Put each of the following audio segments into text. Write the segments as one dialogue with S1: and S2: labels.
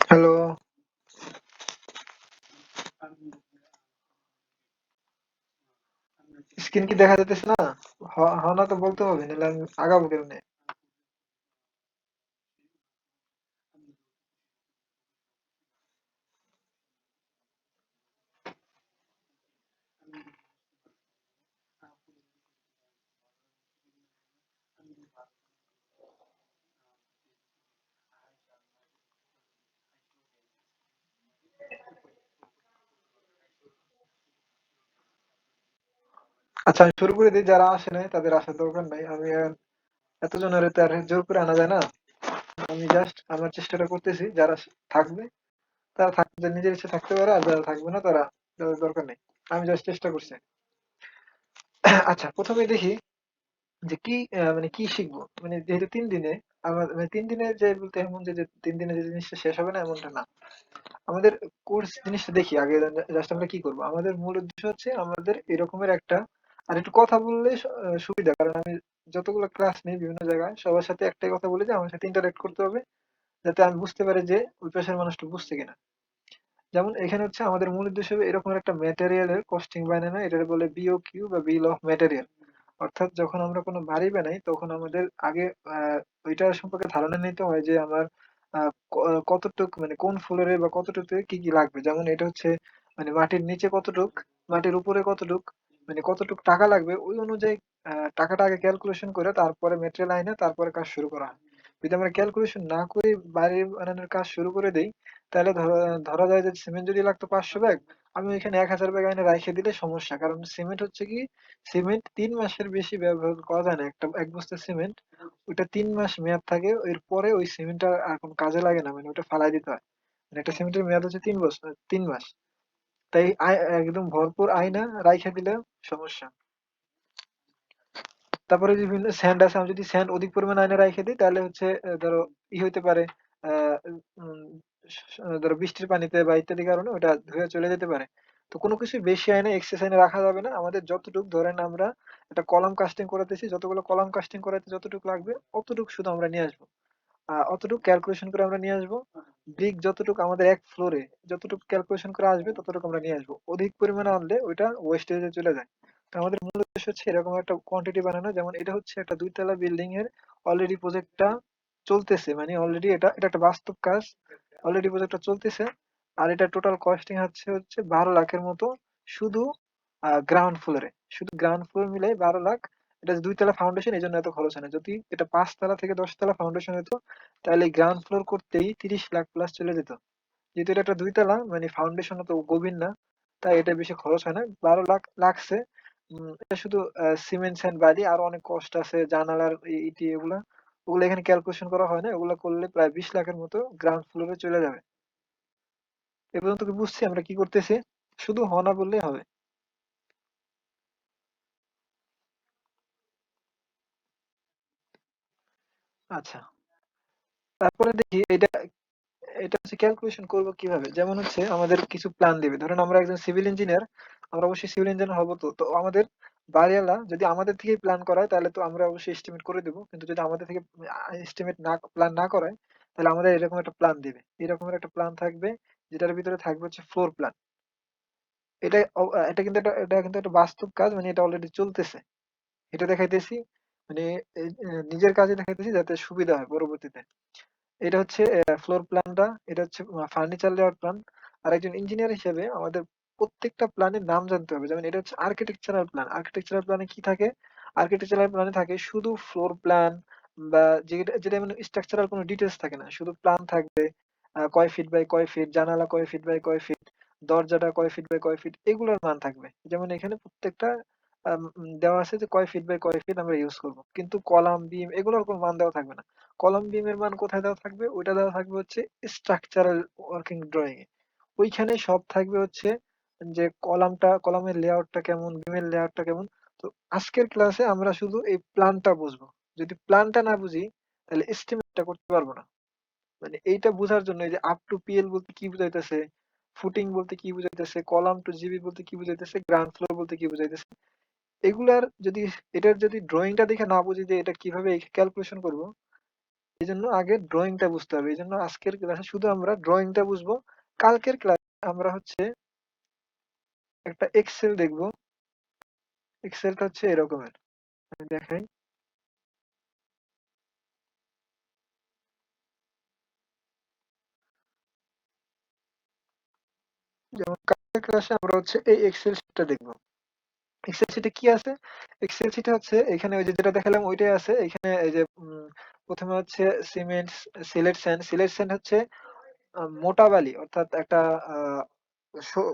S1: Hello, screen কি দেখা যাইতেছে না? না তো বলতে হবে, নাহলে আমি আগাবো কেমনে? আচ্ছা, আমি শুরু করে দিই। যারা আসে নাই তাদের আসার দরকার নাই। আমি এতজনের তো আর জোর করে আনা যায় না। আমি জাস্ট আমার চেষ্টাটা করতেছি। যারা থাকবে তারা থাকবে, নিজের ইচ্ছে থাকতে পারে, আর যারা থাকবে না তারা, তাদের দরকার নেই। আমি জাস্ট চেষ্টা করছি। আচ্ছা, প্রথমে দেখি যে কি মানে কি শিখবো। মানে যেহেতু 3 দিনে, আমার মানে 3 দিনে যে বলতে এমন যে 3 দিনে যে জিনিসটা শেষ হবে না এমনটা না। আমাদের কোর্স জিনিসটা দেখি আগে। জাস্ট আমরা কি করব, আমাদের মূল উদ্দেশ্য হচ্ছে আমাদের এরকমের একটা, আর একটু কথা বললে সুবিধা। কারণ আমি যতগুলো ক্লাস নিই বিভিন্ন জায়গায় সবার সাথে একটাই কথা বলি যে আমার সাথে ইন্টারেক্ট করতে হবে, যাতে আমি বুঝতে পারি যে ওই পেশার মানুষটা বুঝছে কিনা। যেমন এখানে হচ্ছে আমাদের মূল উদ্দেশ্য হবে এরকম একটা ম্যাটেরিয়ালের কস্টিং বানানো, এটা বলে বিওকিউ বা বিল অফ ম্যাটেরিয়াল। অর্থাৎ যখন আমরা কোনো বাড়ি বানাই তখন আমাদের আগে ওইটার সম্পর্কে ধারণা নিতে হয় যে আমার কতটুক মানে কোন ফ্লোরে বা কতটুকুতে কি কি লাগবে। যেমন এটা হচ্ছে মানে মাটির নিচে কতটুক, মাটির উপরে কতটুক, মানে কতটুক টাকা লাগবে ওই অনুযায়ী টাকাটা আগে ক্যালকুলেশন করে তারপরে মেটেরিয়াল আইনে তারপরে কাজ শুরু করা হয়। যদি আমরা ক্যালকুলেশন না করে বাড়ি বানানোর কাজ শুরু করে দেই, তাহলে ধরা ধরা যায় যে সিমেন্ট যদি লাগতো 500 ব্যাগ, আমি ওইখানে 1000 ব্যাগ এনে রাইখে দিলে সমস্যা। কারণ সিমেন্ট হচ্ছে কি, সিমেন্ট 3 মাসের বেশি ব্যবহার করা যায় না। এক বস্তা সিমেন্ট, ওইটা 3 মাস মেয়াদ থাকে, এরপরে ওই সিমেন্ট আর কোনো কাজে লাগে না, মানে ওটা ফালাই দিতে হয়। মানে একটা সিমেন্টের মেয়াদ হচ্ছে 3 বছর, 3 মাস। তাই একদম ভরপুর আয়না রাইখে দিলে সমস্যা। তারপরে বিভিন্ন স্যান্ড আছে, আমি যদি স্যান্ড অধিক পরিমাণে আয়না রাইখে দিই তাহলে হচ্ছে ধরো হইতে পারে আহ উম, ধরো বৃষ্টির পানিতে বা ইত্যাদি কারণে ওটা ধুয়ে চলে যেতে পারে। তো কোনো কিছু বেশি আয়না এক্সেস আয়না রাখা যাবে না। আমাদের যতটুক ধরেন আমরা একটা কলাম কাস্টিং করাতেছি, যতগুলো কলাম কাস্টিং করাতে যতটুকু লাগবে অতটুকু শুধু আমরা নিয়ে আসবো। অতটুকু ক্যালকুলেশন করে আমরা নিয়ে আসবো। ব্রিক যতটুকু আমাদের এক ফ্লোরে যতটুকু ক্যালকুলেশন করে আসবে ততটুকু আমরা নিয়ে আসবো। অধিক পরিমাণে আনলে ওইটা ওয়েস্টেজে চলে যায়। তো আমাদের মূল উদ্দেশ্য হচ্ছে এরকম একটা কোয়ান্টিটি বানানো। যেমন এটা হচ্ছে একটা 2 তলা বিল্ডিং এর অলরেডি প্রজেক্টটা চলতেছে, মানে অলরেডি এটা এটা একটা বাস্তব কাজ। অলরেডি প্রজেক্টটা চলতেছে। আর এটা টোটাল কস্টিং হচ্ছে 12 লাখের মতো, শুধু গ্রাউন্ড ফ্লোরে। শুধু গ্রাউন্ড ফ্লোর মিলে 12 লাখ। এটা 2 তলা ফাউন্ডেশন, এই জন্য এত খরচ হয় না। যদি এটা 5 তলা থেকে 10 তলা ফাউন্ডেশন হতো তাহলে গ্রাউন্ড ফ্লোর করতেই 30 লাখ প্লাস চলে যেত। যেহেতু এটা একটা 2 তলা, মানে ফাউন্ডেশন তো গভীর না, তাই এটা বেশি খরচ হয় না। 12 লাখ লাগছে। এটা শুধু সিমেন্ট স্যান্ড বালি, আরো অনেক কষ্ট আছে, জানালার ইটি এগুলা, ওগুলো এখানে ক্যালকুলেশন করা হয় না। ওগুলো করলে প্রায় 20 লাখের মতো গ্রাউন্ড ফ্লোরে চলে যাবে। এ পর্যন্ত কি বুঝছি আমরা কি করতেছি? শুধু হ না বললেই হবে। আচ্ছা, তারপরে দেখি এটা এটা হচ্ছে ক্যালকুলেশন করবো কিভাবে। যেমন হচ্ছে আমাদের কিছু প্ল্যান দিবে, ধরেন আমরা একজন সিভিল ইঞ্জিনিয়ার, আমরা অবশ্যই সিভিল ইঞ্জিনিয়ার হবো। তো তো আমাদের বাড়িওয়ালা যদি আমাদের থেকেই প্ল্যান করায় তাহলে তো আমরা অবশ্যই এস্টিমেট করে দেবো। কিন্তু যদি আমাদের থেকে এস্টিমেট না, প্ল্যান না করায়, তাহলে আমাদের এরকম একটা প্ল্যান দিবে। এরকমের একটা প্ল্যান থাকবে, যেটার ভিতরে থাকবে হচ্ছে ফ্লোর প্ল্যান। এটা কিন্তু একটা বাস্তব কাজ, মানে এটা অলরেডি চলতেছে। এটা দেখাইতেছি, মানে নিজের কাজে দেখাইতেছি যাতে সুবিধা হয় পরবর্তীতে। এটা হচ্ছে ফ্লোর প্ল্যানটা, এটা হচ্ছে ফার্নিচার লেআউট প্ল্যান। আর একজন ইঞ্জিনিয়ার হিসেবে আমাদের প্রত্যেকটা প্ল্যানের নাম জানতে হবে। যেমন এটা হচ্ছে আর্কিটেকচারাল প্ল্যান। আর্কিটেকচারাল প্ল্যানে কি থাকে? আর্কিটেকচারাল প্ল্যানে থাকে শুধু ফ্লোর প্ল্যান, বা যেটা যেটা মানে স্ট্রাকচারাল কোনো ডিটেলস থাকে না, শুধু প্ল্যান থাকবে। কয় ফিট বাই কয় ফিট, জানালা কয় ফিট বাই কয় ফিট, দরজাটা কয় ফিট বাই কয় ফিট, এগুলোর মান থাকবে। যেমন এখানে প্রত্যেকটা দেওয়া আছে যে কয় ফিট বাই কয় ফিট আমরা ইউজ করব, কিন্তু কলাম বিম এগুলোর কোনো মান দেওয়া থাকবে না। কলাম বিমের মান কোথায় দেওয়া থাকবে? ওইটা দেওয়া থাকবে হচ্ছে স্ট্রাকচারাল ওয়ার্কিং ড্রয়িং এ। ওইখানে সব থাকবে হচ্ছে যে কলামের লেআউটটা কেমন, বিমের লেআউটটা কেমন। তো আজকের ক্লাসে আমরা শুধু এই প্ল্যানটা বুঝবো। যদি প্ল্যানটা না বুঝি তাহলে এস্টিমেটটা করতে পারবো না। মানে এইটা বোঝার জন্য এই যে আপ টু পিএল বলতে কি বুঝাইতেছে, ফুটিং বলতে কি বুঝাইতেছে, কলাম টু জিবি বলতে কি বুঝাইতেছে, গ্রাউন্ড ফ্লোর বলতে কি বুঝাইতেছে, এগুলার যদি, এটার যদি ড্রয়িংটা দেখে না বুঝি যে এটা কিভাবে ক্যালকুলেশন করব, এইজন্য আগে ড্রয়িংটা বুঝতে হবে। এইজন্য আজকের ক্লাসে শুধু আমরা ড্রয়িংটা বুঝবো। কালকের ক্লাসে আমরা হচ্ছে একটা এক্সেল দেখবো। এক্সেলটা হচ্ছে এরকমের। আমি দেখাই। যেমন কালকের ক্লাসে আমরা হচ্ছে এই এক্সেল শিটটা দেখবো। এক্সেল শিটে কি আছে? এক্সেল শিটে হচ্ছে এখানে ওই যে যেটা দেখালাম ওইটাই আছে। এখানে এই যে প্রথমে হচ্ছে সিমেন্ট, সিলেট স্যান্ড হচ্ছে মোটা বালি, অর্থাৎ একটা আহ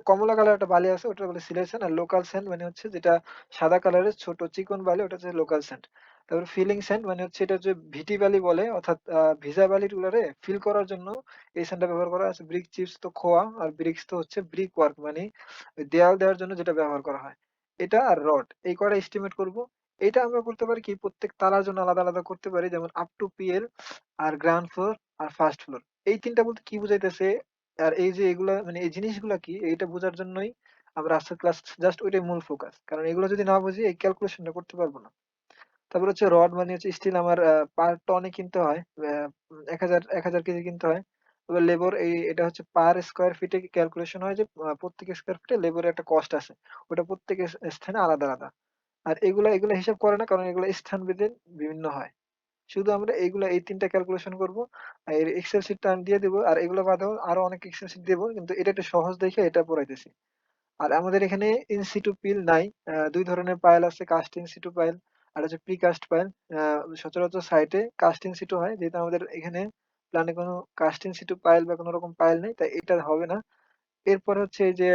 S1: কমলা কালার একটা বালি আছে, ওটা বলে সিলেট স্যান্ড। আর লোকাল স্যান্ড মানে হচ্ছে যেটা সাদা কালারের ছোট চিকন বালি, ওটা হচ্ছে লোকাল স্যান্ড। তারপর ফিলিং স্যান্ড মানে হচ্ছে এটা হচ্ছে ভিটি বালি বলে, অর্থাৎ ভিজা বালি গুলারে ফিল করার জন্য এই স্যান্ডটা ব্যবহার করা আছে। ব্রিক চিপস তো খোয়া, আর ব্রিক্স তো হচ্ছে ব্রিক ওয়ার্ক মানে ওই দেয়াল দেওয়ার জন্য যেটা ব্যবহার করা হয়। এটা আর রড, এই কয়টা এস্টিমেট করব। এটা আমরা করতে পারি কি, প্রত্যেক তালার জন্য আলাদা আলাদা করতে পারি, যেমন আপ টু পিএল, আর গ্রাউন্ড ফ্লোর, আর ফার্স্ট ফ্লোর। এই তিনটা বলতে কি বুঝাইতেছে, আর এই যে এগুলা মানে এই জিনিসগুলা কি, এইটা বোঝার জন্যই আমরা আজকের ক্লাস, জাস্ট ওইটাই মূল ফোকাস। কারণ এগুলো যদি না বুঝি এই ক্যালকুলেশনটা করতে পারবো না। তারপর হচ্ছে রড মানে হচ্ছে স্টিল আমার পার টনে কিনতে হয়, ১,০০০ কেজি কিনতে হয়। এবার লেবার, এটা হচ্ছে পার স্কোয়ার ফিটে ক্যালকুলেশন হয়, যে প্রত্যেক স্কোয়ার ফিটে লেবারের একটা কস্ট আছে। ওটা প্রত্যেক স্থানে আলাদা আলাদা। আর এগুলা এগুলা হিসাব করে না, কারণ এগুলা স্থান ভেদে বিভিন্ন হয়। শুধু আমরা এইগুলা এই তিনটা ক্যালকুলেশন করব। আর এর এক্সেল শিটটা আমি দিয়ে দিব, আর এগুলো বাদেও আরো অনেক এক্সেল শিট দেবো, কিন্তু এটা একটু সহজ দেখে এটা পড়াইতেছি। আর আমাদের এখানে ইনসিটু পিল নাই। দুই ধরনের পাইল আছে, কাস্ট ইনসিটু পাইল আর হচ্ছে প্রি কাস্ট পাইল। সচরাচর সাইটে কাস্ট ইনসিটু হয়, যেহেতু আমাদের এখানে প্ল্যানে কোনো কাস্ট ইনসিটু পাইল বা কোনো রকম পাইল নেই, তাই এটা হবে না। এরপর হচ্ছে এই যে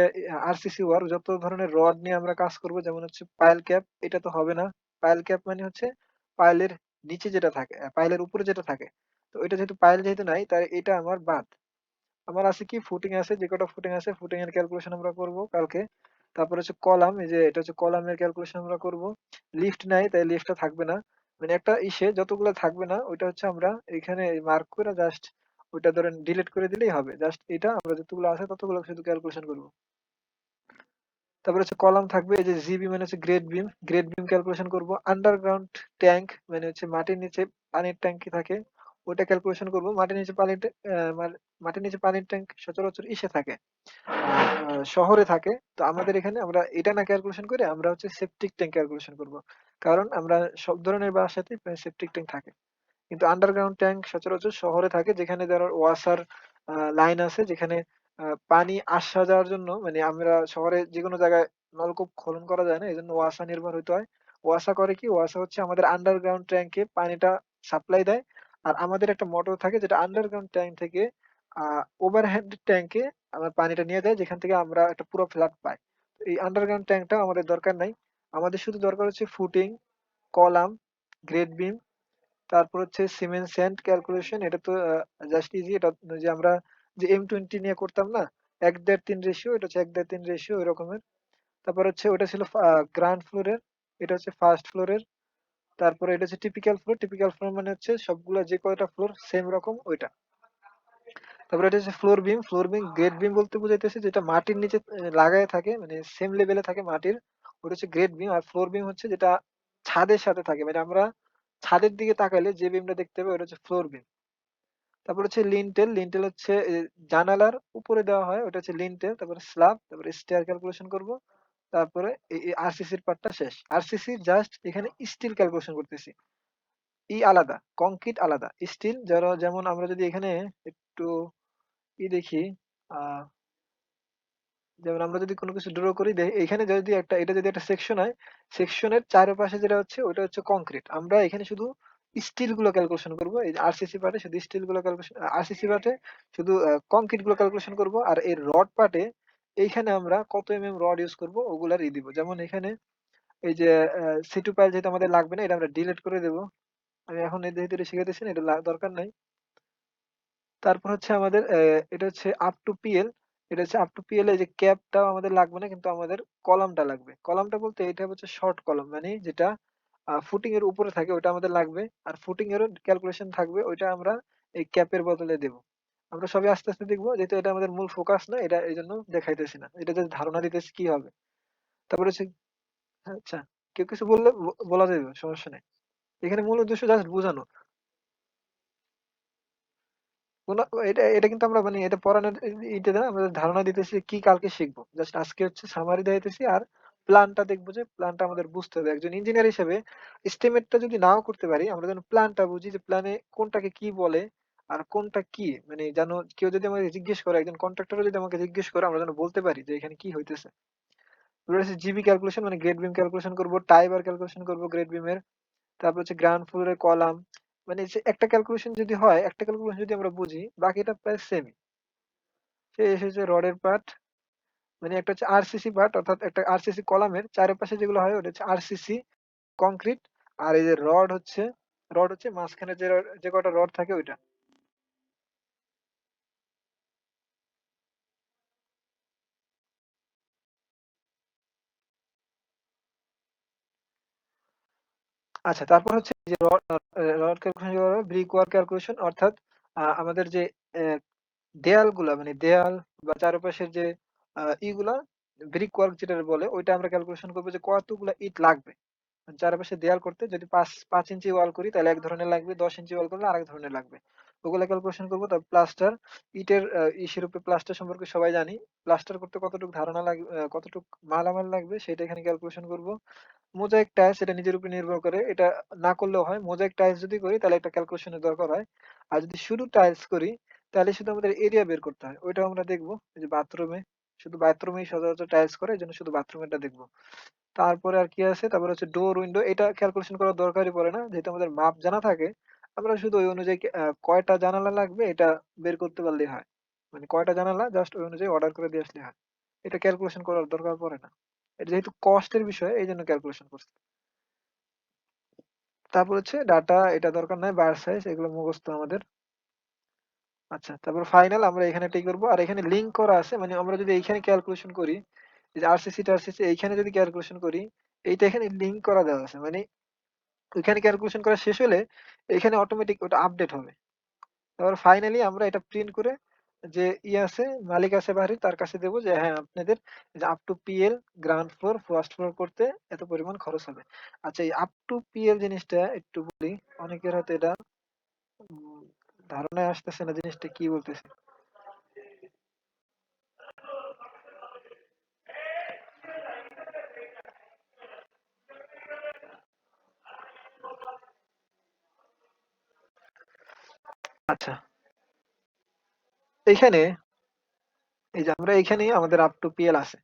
S1: আরসিসি ওয়ার্ক, যত ধরনের রড নিয়ে আমরা কাজ করব, যেমন হচ্ছে পাইল ক্যাপ, এটা তো হবে না। পাইল ক্যাপ মানে হচ্ছে পাইলের নিচে যেটা থাকে, পাইলের উপরে যেটা থাকে। তো এটা যেহেতু পাইল যেহেতু নাই, তাই এটা আমার বাদ। আমার আছে কি, ফুটিং আছে, যে কটা ফুটিং আছে ফুটিং এর ক্যালকুলেশন আমরা করব কালকে। তারপর হচ্ছে কলাম, এই যে এটা হচ্ছে কলামের ক্যালকুলেশন আমরা করব। লিফট নাই, তাই লিফটটা থাকবে না। মানে একটা ইসে যতগুলো থাকবে না, ওইটা হচ্ছে আমরা এখানে মার্ক করে জাস্ট ওইটা ধরেন ডিলিট করে দিলেই হবে। জাস্ট এটা আমরা যতগুলো আছে ততগুলো শুধু ক্যালকুলেশন করব। তারপর হচ্ছে কলাম থাকবে, এই যে জিবি মানে হচ্ছে grade beam, grade beam calculation করব। আন্ডারগ্রাউন্ড ট্যাঙ্ক মানে হচ্ছে মাটির নিচে পানির ট্যাঙ্কি থাকে, ওটা ক্যালকুলেশন করব। মাটির নিচে পানির মাটির নিচে পানির ট্যাঙ্ক সচরাচর ইসে থাকে, শহরে থাকে। তো আমাদের এখানে আমরা এটা না ক্যালকুলেশন করে আমরা হচ্ছে সেপটিক ট্যাঙ্ক ক্যালকুলেশন করব। কারণ আমরা সব ধরনের বাসাতে সেপটিক ট্যাঙ্ক থাকে, কিন্তু আন্ডারগ্রাউন্ড ট্যাঙ্ক সচরাচর শহরে থাকে, যেখানে ধরো ওয়াসার লাইন আছে, যেখানে পানি আসা যাওয়ার জন্য, মানে আমরা শহরে যে কোনো জায়গায় নলকূপ খনন করা যায় না, এই জন্য ওয়াসা নির্ভর হইতে হয়। ওয়াসা করে কি, ওয়াসা হচ্ছে আমাদের আন্ডারগ্রাউন্ড ট্যাঙ্কে পানিটা সাপ্লাই দেয়। আর আমাদের একটা মোটর থাকে যেটা আন্ডারগ্রাউন্ড ট্যাঙ্ক থেকে ওভারহেড ট্যাঙ্কে আমার পানিটা নিয়ে যায়, যেখান থেকে আমরা একটা পুরো ফ্ল্যাট পাই। তো এই আন্ডারগ্রাউন্ড ট্যাঙ্কটা আমাদের দরকার নাই। আমাদের শুধু দরকার হচ্ছে ফুটিং, কলাম, গ্রেড বিম, তারপর হচ্ছে সিমেন্ট স্যান্ড ক্যালকুলেশন। এটা তো জাস্ট ইজি। এটা যে আমরা যে M20 নিয়ে করতাম না, 1.5-3 রেশিও, এটা হচ্ছে 1.5-3 রেশিও এরকমের। তারপর হচ্ছে ওটা ছিল গ্রাউন্ড ফ্লোরের, এটা হচ্ছে ফার্স্ট ফ্লোরের। তারপরে এটা হচ্ছে টিপিক্যাল ফ্লোর, টিপিক্যাল ফ্লোর মানে হচ্ছে সবগুলা যে কয়টা ফ্লোর সেম রকম ওইটা। তারপরে এটা হচ্ছে ফ্লোর বিম, ফ্লোর বিম গ্রেড বিম বলতে বুঝাইতেছে যেটা মাটির নিচে লাগায় থাকে, মানে সেম লেভেলে থাকে মাটির, ওটা হচ্ছে গ্রেড বিম। আর ফ্লোর বিম হচ্ছে যেটা ছাদের সাথে থাকে, মানে আমরা ছাদের দিকে তাকাইলে যে বিমটা দেখতে পাই ওটা হচ্ছে ফ্লোর বিম। তারপর হচ্ছে লিন্টেল, লিন্টেল হচ্ছে জানালার উপরে দেওয়া হয়, ওটা হচ্ছে লিন্টেল। তারপরে স্ল্যাব, তারপরে স্টেয়ার ক্যালকুলেশন করব। তারপরে এই আরসিসির পার্টটা শেষ। আরসিসি জাস্ট এখানে স্টিল ক্যালকুলেশন করতেছি। আলাদা, কংক্রিট আলাদা, স্টিল যারা, যেমন আমরা যদি এখানে একটু দেখি, আহ যেমন আমরা যদি কোনো কিছু ড্র করি, এখানে যদি একটা, এটা যদি একটা সেকশন হয়, সেকশনের চারপাশে যেটা হচ্ছে ওটা হচ্ছে কংক্রিট। আমরা এখানে শুধু স্টিল গুলো ক্যালকুলেশন করবো। এই আরসিসি পার্টে শুধু স্টিল গুলো ক্যালকুলেশন, আরসিসি পার্টে শুধু কংক্রিট গুলো ক্যালকুলেশন করব। আর এই রড পার্টে এইখানে আমরা কত রড ইউজ করব ওগুলার দিব। যেমন এখানে এই যে সিটু পাইল যেহেতু আমাদের লাগবে না, এটা আমরা ডিলিট করে দেবো। আমি এখন যেহেতু এটা শিখাইতেছি না, এটা দরকার নাই। তারপর হচ্ছে আমাদের এটা হচ্ছে আপ টু পিএল, এটা হচ্ছে আপ টু পিএল। এই যে ক্যাপটাও আমাদের লাগবে না, কিন্তু আমাদের কলামটা লাগবে। কলামটা বলতে এটা হচ্ছে শর্ট কলাম, মানে যেটা ফুটিং এর উপরে থাকে ওটা আমাদের লাগবে। আর ফুটিং এরও ক্যালকুলেশন থাকবে, ওইটা আমরা এই ক্যাপের বদলে দেব। আমরা সবই আস্তে আস্তে দেখবো, যেহেতু এটা আমাদের মূল ফোকাস না, এটা এই জন্য দেখাইতেছি না, এটা যে ধারণা দিতেছি কি হবে। তারপরে হচ্ছে, আচ্ছা, কেউ কিছু বললে বলা যাবে, সমস্যা নেই। এখানে মূল উদ্দেশ্য জাস্ট বোঝানো। কোনো এটা এটা কিন্তু আমরা মানে এটা পড়ানোর ইতে না আমাদের ধারণা দিতেছি কি কালকে শিখবো। জাস্ট আজকে হচ্ছে সামারি দেখাইতেছি আর প্ল্যানটা দেখবো যে প্ল্যানটা আমাদের বুঝতে হবে। একজন ইঞ্জিনিয়ার হিসেবে এস্টিমেটটা যদি নাও করতে পারি, আমরা যেন প্ল্যানটা বুঝি যে প্ল্যানে কোনটাকে কি বলে আর কোনটা কি। মানে যেন কেউ যদি আমাকে জিজ্ঞেস করে, একজন কন্ট্রাক্টরও যদি আমাকে জিজ্ঞেস করে আমরা যেন বলতে পারি যে এখানে কি হইতেছে। এবার হচ্ছে জিবি ক্যালকুলেশন মানে গ্রেড বিম ক্যালকুলেশন করবো, টাই বার ক্যালকুলেশন করবো গ্রেড বিমের। তারপর হচ্ছে গ্রাউন্ড ফ্লোরের কলাম। মানে যে একটা ক্যালকুলেশন যদি হয়, একটা ক্যালকুলেশন যদি আমরা বুঝি, বাকিটা প্রায় সেমই। সে এসেছে রডের পার্ট, মানে একটা হচ্ছে আরসিসি পার্ট, অর্থাৎ একটা আরসিসি কলামের চারপাশে যেগুলো হয় ওটা হচ্ছে আরসিসি কংক্রিট। আর এই যে রড হচ্ছে মাঝখানে যে কটা রড থাকে ওইটা। আচ্ছা, তারপর হচ্ছে এই যে rod calculation, brick work calculation, অর্থাৎ আমাদের যে দেয়ালগুলা মানে দেয়াল বা চারপাশের যে ইগুলা ব্রিক ওয়ার্ক যেটা বলে ওইটা আমরা ক্যালকুলেশন করবো যে কতগুলা ইট লাগবে চারপাশে দেয়াল করতে। যদি 5 ইঞ্চি ওয়াল করি তাহলে এক ধরনের লাগবে, 10 ইঞ্চি ওয়াল করলে আরেক ধরনের লাগবে। ওগুলা ক্যালকুলেশন করবো। তারপর প্লাস্টার, ইটের ইসের উপরে প্লাস্টার সম্পর্কে সবাই জানি। প্লাস্টার করতে কতটুকু ধারণা লাগবে, কতটুকু মালামাল লাগবে সেটা এখানে ক্যালকুলেশন করবো। মোজাইক টাইলস, এটা নিজের উপর নির্ভর করে, এটা না করলেও হয়। মোজাইক টাইলস যদি করি তাহলে একটা ক্যালকুলেশনের দরকার হয়। আর যদি শুধু টাইলস করি তাহলে শুধু আমাদের এরিয়া বের করতে হয়, ওইটাও আমরা দেখবো। এই যে বাথরুমে, শুধু বাথরুমেই সচরাচর টাইলস করে, এই জন্য শুধু বাথরুমেরটা দেখবো। তারপরে আর কি আছে, তারপরে হচ্ছে ডোর উইন্ডো, এটা ক্যালকুলেশন করার দরকারই পড়ে না, যেহেতু আমাদের মাপ জানা থাকে। আমরা শুধু ওই অনুযায়ী কয়টা জানালা লাগবে এটা বের করতে পারলেই হয়। মানে কয়টা জানালা জাস্ট ওই অনুযায়ী অর্ডার করে দিয়ে আসলে হয়। এটা ক্যালকুলেশন করার দরকার পড়ে না। এটা যেহেতু কস্টের বিষয় এই জন্য ক্যালকুলেশন করছি। তারপর হচ্ছে ডাটা, এটা দরকার নাই, বার সাইজ এগুলো মুখস্থ আমাদের। আচ্ছা, তারপর ফাইনাল আমরা এখানে এটাই করবো। আর এখানে লিঙ্ক করা আছে, মানে আমরা যদি এইখানে ক্যালকুলেশন করি, এই যে আরসিসি টারসিসি এইখানে যদি ক্যালকুলেশন করি, এইটা এখানে লিঙ্ক করা দেওয়া আছে। মানে ওইখানে ক্যালকুলেশন করা শেষ হলে এখানে অটোমেটিক ওটা আপডেট হবে। তারপর ফাইনালি আমরা এটা প্রিন্ট করে যে আছে মালিক আছে বাড়ির তার কাছে দেবো যে হ্যাঁ আপনাদের up to PL ground floor first floor করতে এত পরিমাণ খরচ হবে। আচ্ছা, এই আপ টু পিএল জিনিসটা একটু বলি, অনেকের হয়তো এটা উম, ধারণায় আসতেছে না জিনিসটা কি বলতেছে। আচ্ছা, এখানে এই যে আমরা এখানে আমাদের আপ টু পিএল আছে।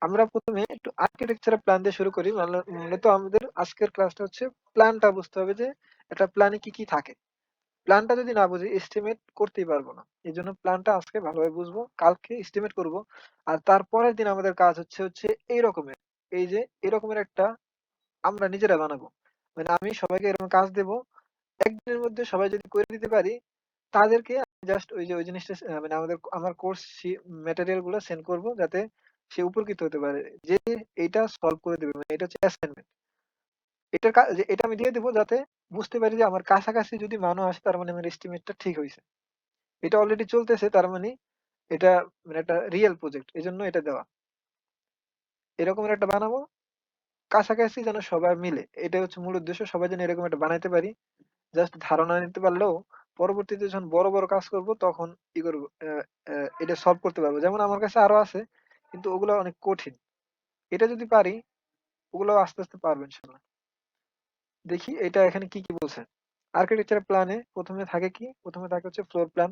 S1: আমরা প্রথমে একটু আর্কিটেকচারাল প্ল্যান দিয়ে শুরু করি। মূলত আমাদের আজকের ক্লাসটা হচ্ছে প্ল্যানটা বুঝতে হবে যে একটা প্ল্যানে কি কি থাকে। প্ল্যানটা যদি না বুঝি এস্টিমেট করতেই পারবো না। এই জন্য প্ল্যানটা আজকে ভালোভাবে বুঝবো, কালকে এস্টিমেট করব। আর তারপরের দিন আমাদের কাজ হচ্ছে এই রকমের, এই যে এরকমের একটা আমরা নিজেরা বানাবো। মানে আমি সবাইকে এরকম কাজ দেব, একদিনের মধ্যে সবাই যদি করে দিতে পারি তাদেরকে জাস্ট ওই যে ওই জিনিসটা মানে আমার কোর্স ম্যাটেরিয়াল গুলো সেন্ড করবো যাতে সে উপকৃত হতে পারে, যে এটা সলভ করে দেবে। মানে এটা হচ্ছে অ্যাসাইনমেন্ট। এটা আমি দিয়ে দেবো যাতে বুঝতে পারি যে আমার কাছাকাছি যদি মানও আসে তার মানে আমার এস্টিমেটটা ঠিক হয়েছে। এটা অলরেডি চলতেছে তার মানে এটা মানে একটা রিয়েল প্রজেক্ট, এই জন্য এটা দেওয়া। এরকমের একটা বানাবো, কাছাকাছি যেন সবাই মিলে, এটা হচ্ছে মূল উদ্দেশ্য, সবাই যেন এরকম একটা বানাইতে পারি। জাস্ট ধারণা নিতে পারলেও পরবর্তীতে যখন বড় বড় কাজ করব তখন কি করবো, এটা সলভ করতে পারবো। যেমন আমার কাছে আরো আছে কিন্তু ওগুলো অনেক কঠিন। এটা যদি পারি ওগুলো আস্তে আস্তে পারবেন ইনশাল্লাহ। দেখি এটা এখানে কি কি বলছে। আর্কিটেকচার প্ল্যানে প্রথমে থাকে কি, প্রথমে থাকে হচ্ছে ফ্লোর প্ল্যান।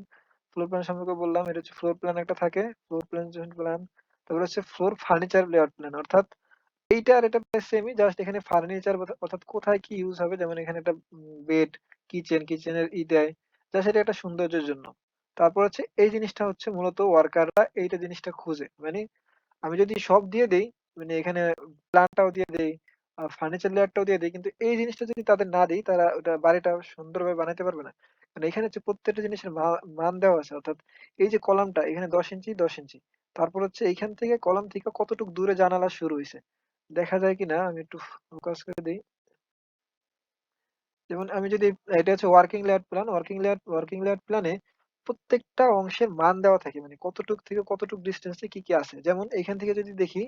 S1: ফ্লোর প্ল্যান সম্পর্কে বললাম, এটা হচ্ছে ফ্লোর প্ল্যান একটা থাকে, ফ্লোর প্ল্যান। তারপরে হচ্ছে ফ্লোর ফার্নিচার লেআউট প্ল্যান, অর্থাৎ এইটা আর এটা প্রায় সেমই, জাস্ট এখানে ফার্নিচার অর্থাৎ কোথায় কি ইউজ হবে। যেমন এখানে একটা বেড, কিচেনের দেয়, জাস্ট এটা একটা সৌন্দর্যের জন্য। তারপর হচ্ছে এই জিনিসটা হচ্ছে মূলত ওয়ার্কাররা এইটা জিনিসটা খুঁজে। মানে আমি যদি সব দিয়ে দেই, মানে এখানে প্ল্যানটাও দিয়ে দেই, ফার্নিচার লেয়ারটাও দিয়ে দেই, কিন্তু এই জিনিসটা যদি তাদের না দিই তারা ওটা বাড়িটা সুন্দরভাবে বানাতে পারবে না। মানে এখানে হচ্ছে প্রত্যেকটা জিনিসের মান দেওয়া আছে। অর্থাৎ এই যে কলামটা এখানে 10 ইঞ্চি 10 ইঞ্চি, তারপর হচ্ছে এইখান থেকে কলাম থেকে কতটুকু দূরে জানালা শুরু হয়েছে দেখা যায় কিনা আমি একটু ফোকাস করে দিই। যেমন আমি যদি, এটা হচ্ছে ওয়ার্কিং লেআউট প্ল্যানে প্রত্যেকটা অংশের মান দেওয়া থাকে, মানে কতটুক থেকে কতটুক ডিস্টেন্সে কি কি আছে। যেমন এখান থেকে যদি দেখি,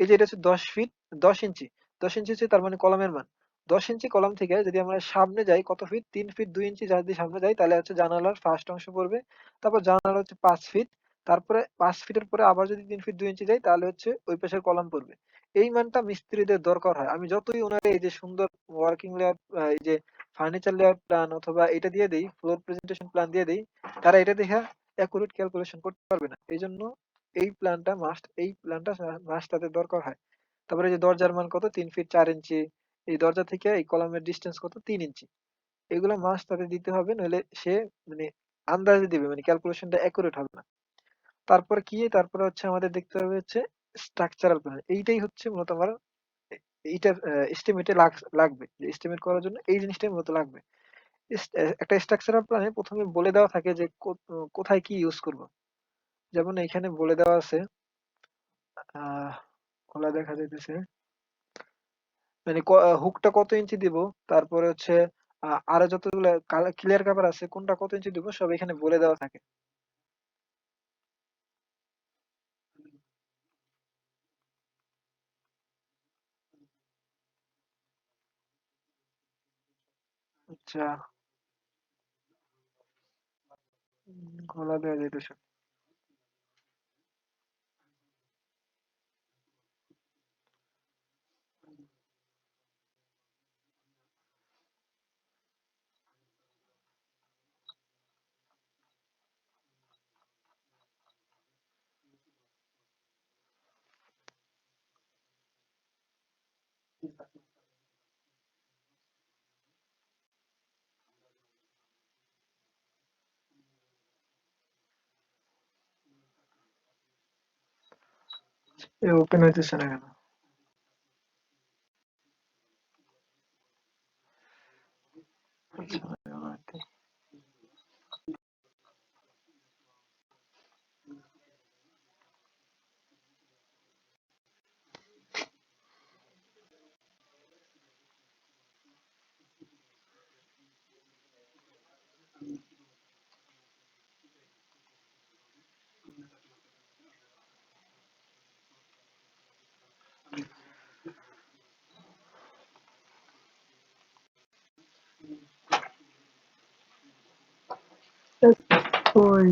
S1: এই যে এটা হচ্ছে 10 ফিট 10 ইঞ্চি, 10 ইঞ্চি হচ্ছে তার মানে কলমের মান। 10 ইঞ্চি কলাম থেকে যদি আমরা সামনে যাই কত ফিট, 3 ফিট 2 ইঞ্চি যদি সামনে যাই তাহলে হচ্ছে জানালার ফার্স্ট অংশ পড়বে। তারপর জানালা হচ্ছে 5 ফিট, তারপরে 5 ফিটের পরে আবার যদি 3 ফিট 2 ইঞ্চি যাই তাহলে হচ্ছে ওই পাশের কলাম পড়বে। এই মানটা মিস্ত্রিদের দরকার হয়। আমি যতই ওনার এই যে সুন্দর ওয়ার্কিং লেআউট, এই যে ফার্নিচার লেআউট প্ল্যান অথবা এটা দিয়ে দেই, ফ্লোর প্রেজেন্টেশন প্ল্যান দিয়ে দেই, তারা এটা দেখে অ্যাকুরেট ক্যালকুলেশন করতে পারবে না। এই জন্য এই প্ল্যানটা মাস্ট তাদের দরকার হয়। তারপরে এই যে দরজার মান কত, 3 ফিট 4 ইঞ্চি, এই দরজা থেকে এই কলামের ডিস্টেন্স কত, 3 ইঞ্চি। এগুলো মাস্ট তাদের দিতে হবে, নইলে সে মানে আন্দাজে দিবে, মানে ক্যালকুলেশনটা অ্যাকুরেট হবে না। তারপরে কি, তারপরে হচ্ছে আমাদের দেখতে হবে হচ্ছে স্ট্রাকচারাল প্ল্যান। এইটাই হচ্ছে মূলত আমার এইটার এস্টিমেটে লাগবে, যে এস্টিমেট করার জন্য এই জিনিসটাই মূলত লাগবে। একটা স্ট্রাকচারাল প্ল্যানে প্রথমে বলে দেওয়া থাকে যে কোথায় কি ইউজ করব। যেমন এখানে বলে দেওয়া আছে, আহ খোলা দেখা যাইতেছে, মানে হুকটা কত ইঞ্চি দিব, তারপরে হচ্ছে আরো যতগুলো ক্লিয়ার কাভার আছে কোনটা কত ইঞ্চি দিব সব এখানে বলে দেওয়া থাকে। আচ্ছা, খোলা দেওয়া যাইতেছে। ওপেন হইতেছে না কেন? আচ্ছা, ওই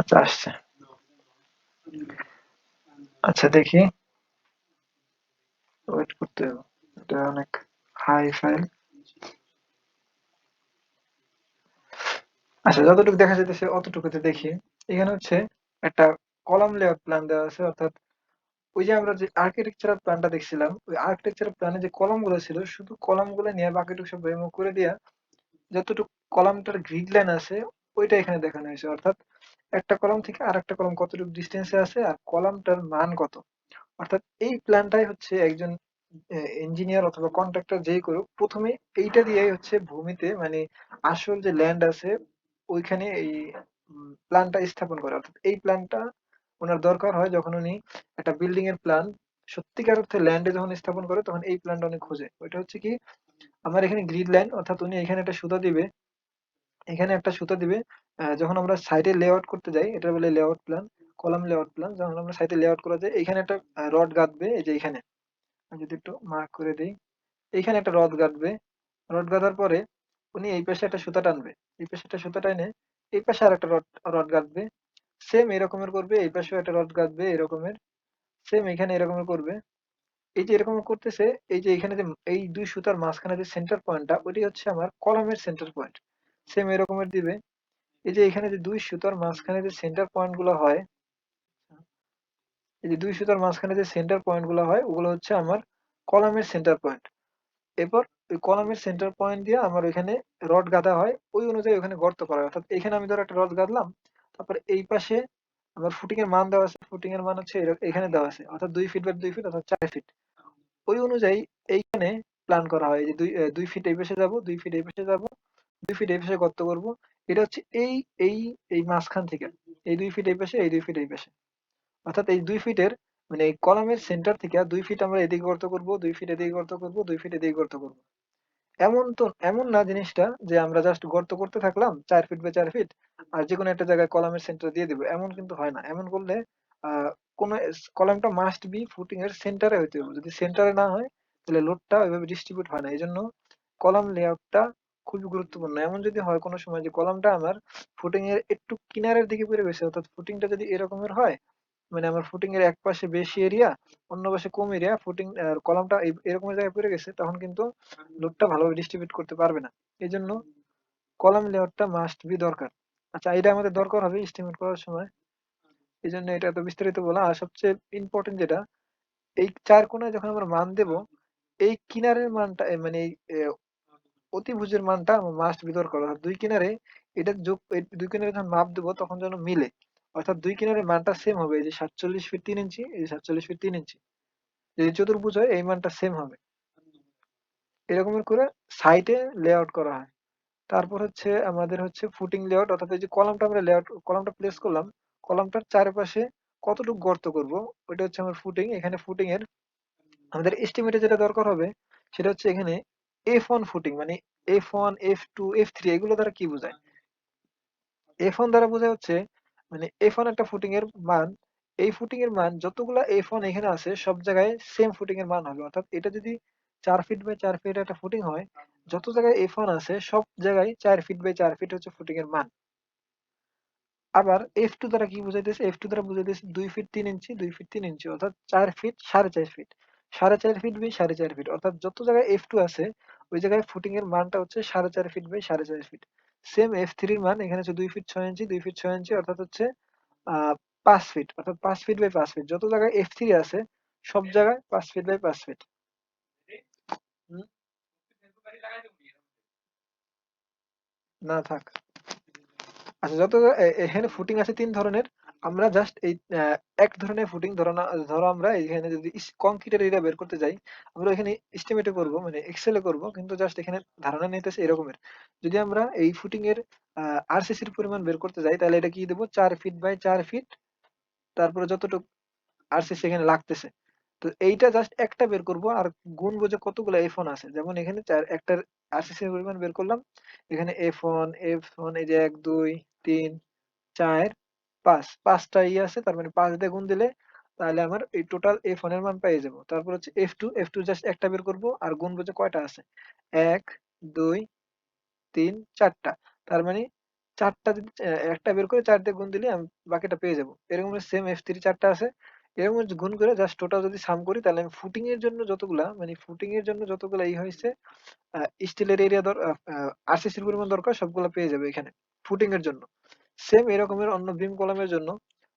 S1: আচ্ছা, আসছে। আচ্ছা, দেখি, ওয়েট করতে হবে, এটা অনেক হাই ফাইল। আচ্ছা, যতটুকু দেখা যাইতেছে অতটুকুতে দেখি। এখানে হচ্ছে একটা কলাম লেআউট প্ল্যান দেওয়া আছে, অর্থাৎ ওই যে আমরা যে আর্কিটেকচারাল প্ল্যানটা দেখছিলাম, ওই আর্কিটেকচারাল প্ল্যানে যে কলাম গুলো ছিল শুধু কলাম গুলো নিয়ে বাকিটুকু সব রিমুভ করে দিয়া যতটুকু কলামটার গ্রিড লাইন আছে ওইটা এখানে দেখানো হয়েছে। অর্থাৎ একটা কলাম থেকে আর একটা কলাম কতটুকু ডিস্টেন্সে আছে আর কলামটার মান কত। অর্থাৎ এই প্ল্যানটাই হচ্ছে একজন ইঞ্জিনিয়ার অথবা কন্ট্রাক্টর যেই করুক প্রথমে এইটা দিয়েই হচ্ছে ভূমিতে, মানে আসল যে ল্যান্ড আছে ওইখানে এই প্ল্যানটা স্থাপন করে। অর্থাৎ এই প্ল্যানটা ওনার দরকার হয় যখন উনি একটা বিল্ডিং এর প্ল্যান সত্যিকার অর্থে ল্যান্ডে যখন স্থাপন করে, তখন এই প্ল্যানটা উনি খোঁজে। ওইটা হচ্ছে কি, আমার এখানে গ্রিড লাইন, অর্থাৎ উনি এখানে একটা সুতা দিবে, এখানে একটা সুতা দিবে। যখন আমরা সাইটে লেআউট করতে যাই এটা বলে layout plan, column layout plan. যখন আমরা সাইটে লেআউট করা যায় এখানে একটা রড গাঁথবে, এই যে এখানে আমি যদি একটু মার্ক করে দেই, এইখানে একটা রড গাঁথবে। রড গাঁথার পরে উনি এই পাশে একটা সুতা টানবে, এই পাশে একটা সুতা টানে এই পাশে আর একটা রড রড গাঁথবে। সেম এরকমের করবে, এই পাশেও একটা রড গাঁথবে এরকমের, সেম এখানে এরকমের করবে। এই যে এরকম করতেছে, এই যে এখানে যে এই দুই সুতার মাঝখানে যে সেন্টার পয়েন্টটা ওইটাই হচ্ছে আমার কলামের সেন্টার পয়েন্ট। সেম এরকমের দিবে। এই যে এখানে যে দুই সুতার মাঝখানে যে সেন্টার পয়েন্ট গুলো হয়, এই যে দুই সুতার মাঝখানে যে সেন্টার পয়েন্ট গুলো হয় ওগুলো হচ্ছে আমার কলামের সেন্টার পয়েন্ট। এরপর ওই কলামের সেন্টার পয়েন্ট দিয়ে আমার ওইখানে রড গাঁথা হয়, ওই অনুযায়ী ওখানে গর্ত করা হয়। অর্থাৎ এখানে আমি ধরো একটা রড গাঁথলাম, তারপরে এই পাশে আমার ফুটিং এর মান দেওয়া আছে, ফুটিং এর মান হচ্ছে এখানে দেওয়া আছে, অর্থাৎ 2 ফিট বাই 2 ফিট অর্থাৎ 4 ফিট। ওই অনুযায়ী এইখানে প্ল্যান করা হয় যে 2 ফিট এই পাশে যাব, 2 ফিট এই পাশে যাব, 2 ফিট এই পাশে গর্ত করব। এটা হচ্ছে এই এই মাঝখান থেকে এই 2 ফিট এই পাশে, এই 2 ফিট এই পাশে, অর্থাৎ এই 2 ফিটের মানে এই কলামের সেন্টার থেকে 2 ফিট আমরা এদিকে গর্ত করব, 2 ফিট এদিকে গর্ত করব, 2 ফিট এদিকে গর্ত করব। এমন না জিনিসটা যে আমরা জাস্ট গর্ত করতে থাকলাম 4 ফিট বাই 4 ফিট আর যে কোনো একটা জায়গায় কলামের সেন্টার দিয়ে দিব, এমন কিন্তু হয় না। এমন করলে আহ কোন কলামটা মাস্ট বি ফুটিং এর সেন্টারে হইতে হবে। যদি সেন্টারে না হয় তাহলে লোডটা ওইভাবে ডিস্ট্রিবিউট হয় না। এই জন্য কলাম লেআউটটা খুবই গুরুত্বপূর্ণ। এমন যদি হয় কোনো সময় যে কলামটা আমার ফুটিং এর একটু কিনারের দিকে পড়ে গেছে, অর্থাৎ ফুটিংটা যদি এরকমের হয়, মানে আমার ফুটিং এর এক পাশে বেশি এরিয়া, অন্য পাশে কম এরিয়া, ফুটিং কলামটা এরকম জায়গায় পড়ে গেছে, তখন কিন্তু লোডটা ভালোভাবে ডিস্ট্রিবিউট করতে পারবে না। এই জন্য কলাম লেআউটটা মাস্ট বি দরকার। আচ্ছা, এটা আমাদের দরকার হবে এস্টিমেট করার সময়। এই জন্য এটা এত বিস্তারিত বলা। আর সবচেয়ে ইম্পর্টেন্ট যেটা, এই চার কোণায় যখন আমরা মান দেব, এই কিনারের মানটা মানে এই অতিভুজের মানটা মাস্ট বি দরকার। অর্থাৎ দুই কিনারে এটা যোগ, এই দুই কিনারে যখন মাপ দেবো তখন যেন মিলে। অর্থাৎ দুই কিনারের মানটা সেম হবে। এই যে 47 ফিট 3 ইঞ্চি, এই যে 47 ফিট 3 ইঞ্চি, যদি চতুর্ভুজ হয় এই মানটা সেম হবে। এরকমের করে সাইটে লেআউট করা হয়। তারপর হচ্ছে আমাদের হচ্ছে ফুটিং লেআউট, অর্থাৎ এই যে কলামটা আমরা কলামটা প্লেস করলাম, কলামটার চারপাশে কতটুকু গর্ত করব, ওইটা হচ্ছে আমার ফুটিং। এখানে ফুটিং এর আমাদের এস্টিমেটে যেটা দরকার হবে সেটা হচ্ছে এখানে F1 ফুটিং, মানে F1 F2 F3 এগুলো দ্বারা কি বোঝায়? F1 দ্বারা বোঝায় হচ্ছে মানে F1 একটা ফুটিং এর মান, এই ফুটিং এর মান যতগুলা F1 এখানে আছে সব জায়গায় সেম ফুটিং এর মান হবে। অর্থাৎ এটা যদি 4 ফিট বাই 4 ফিট একটা ফুটিং হয়, যত জায়গায় F1 আছে সব জায়গায় 4 ফিট বাই 4 ফিট হচ্ছে ফুটিং এর মান। আবার F2 দ্বারা কি বুঝাইতেছে? F2 দ্বারা বুঝাইতেছে 2 ফিট 3 ইঞ্চি, 2 ফিট 3 ইঞ্চি, অর্থাৎ 4 feet 4.5 feet, 4.5 feet by 4.5 feet, অর্থাৎ যত জায়গায় F2 আছে ওই জায়গায় ফুটিং এর মানটা হচ্ছে 4.5 feet by 4.5 fit. Same F3 এর মান এখানে হচ্ছে 2 ফিট 6 ইঞ্চি, 2 ফিট 6 ইঞ্চি, অর্থাৎ হচ্ছে 5 ফিট, অর্থাৎ 5 ফিট বাই 5 ফিট। যত জায়গায় F3 আছে সব জায়গায় 5 ফিট বাই 5 ফিট। না থাক। আচ্ছা, যত এখানে ফুটিং আছে 3 ধরনের। আমরা জাস্ট এই এক ধরনের ফুটিং ধরো আমরা এখানে যদি কংক্রিটের এরিয়া বের করতে যাই, আমরা এখানে এস্টিমেটে করব, মানে এক্সেলে করব, কিন্তু জাস্ট এখানে ধারণা নিতেছে এরকমের। যদি আমরা এই ফুটিং এর আরসিসির পরিমাণ বের করতে যাই, তাহলে এটা কি দেবো? 4 ফিট বাই 4 ফিট, তারপরে যতটুকু আরসিসি এখানে লাগতেছে। তো এইটা জাস্ট একটা বের করব আর গুনবো যে কতগুলো F1 আছে। যেমন এখানে একটার আরসিসি এর পরিমাণ বের করলাম, এখানে F1 এই যে 1 2 3 4 5, পাঁচটা আছে, তার মানে 5 দিয়ে গুণ দিলে তাহলে আমার এই টোটাল F1 এর মান পেয়ে যাবো। তারপর হচ্ছে F2 জাস্ট একটা বের করব আর গুনবো যে কয়টা আছে, 1 2 3 4টা। তার মানে চারটা যদি একটা বের করে 4 দিয়ে গুণ দিলে আমি বাকিটা পেয়ে যাবো। এরকম সেম F3 4টা আছে, এরকম গুণ করে জাস্ট টোটাল যদি সাম করি তাহলে আমি ফুটিং এর জন্য যতগুলা, মানে ফুটিং এর জন্য যতগুলা হয়েছে স্টিলের এরিয়া আরসিসির পরিমাণ দরকার সবগুলা পেয়ে যাবে এখানে ফুটিং এর জন্য। সেম এরকমের অন্য বিম কলামের জন্য।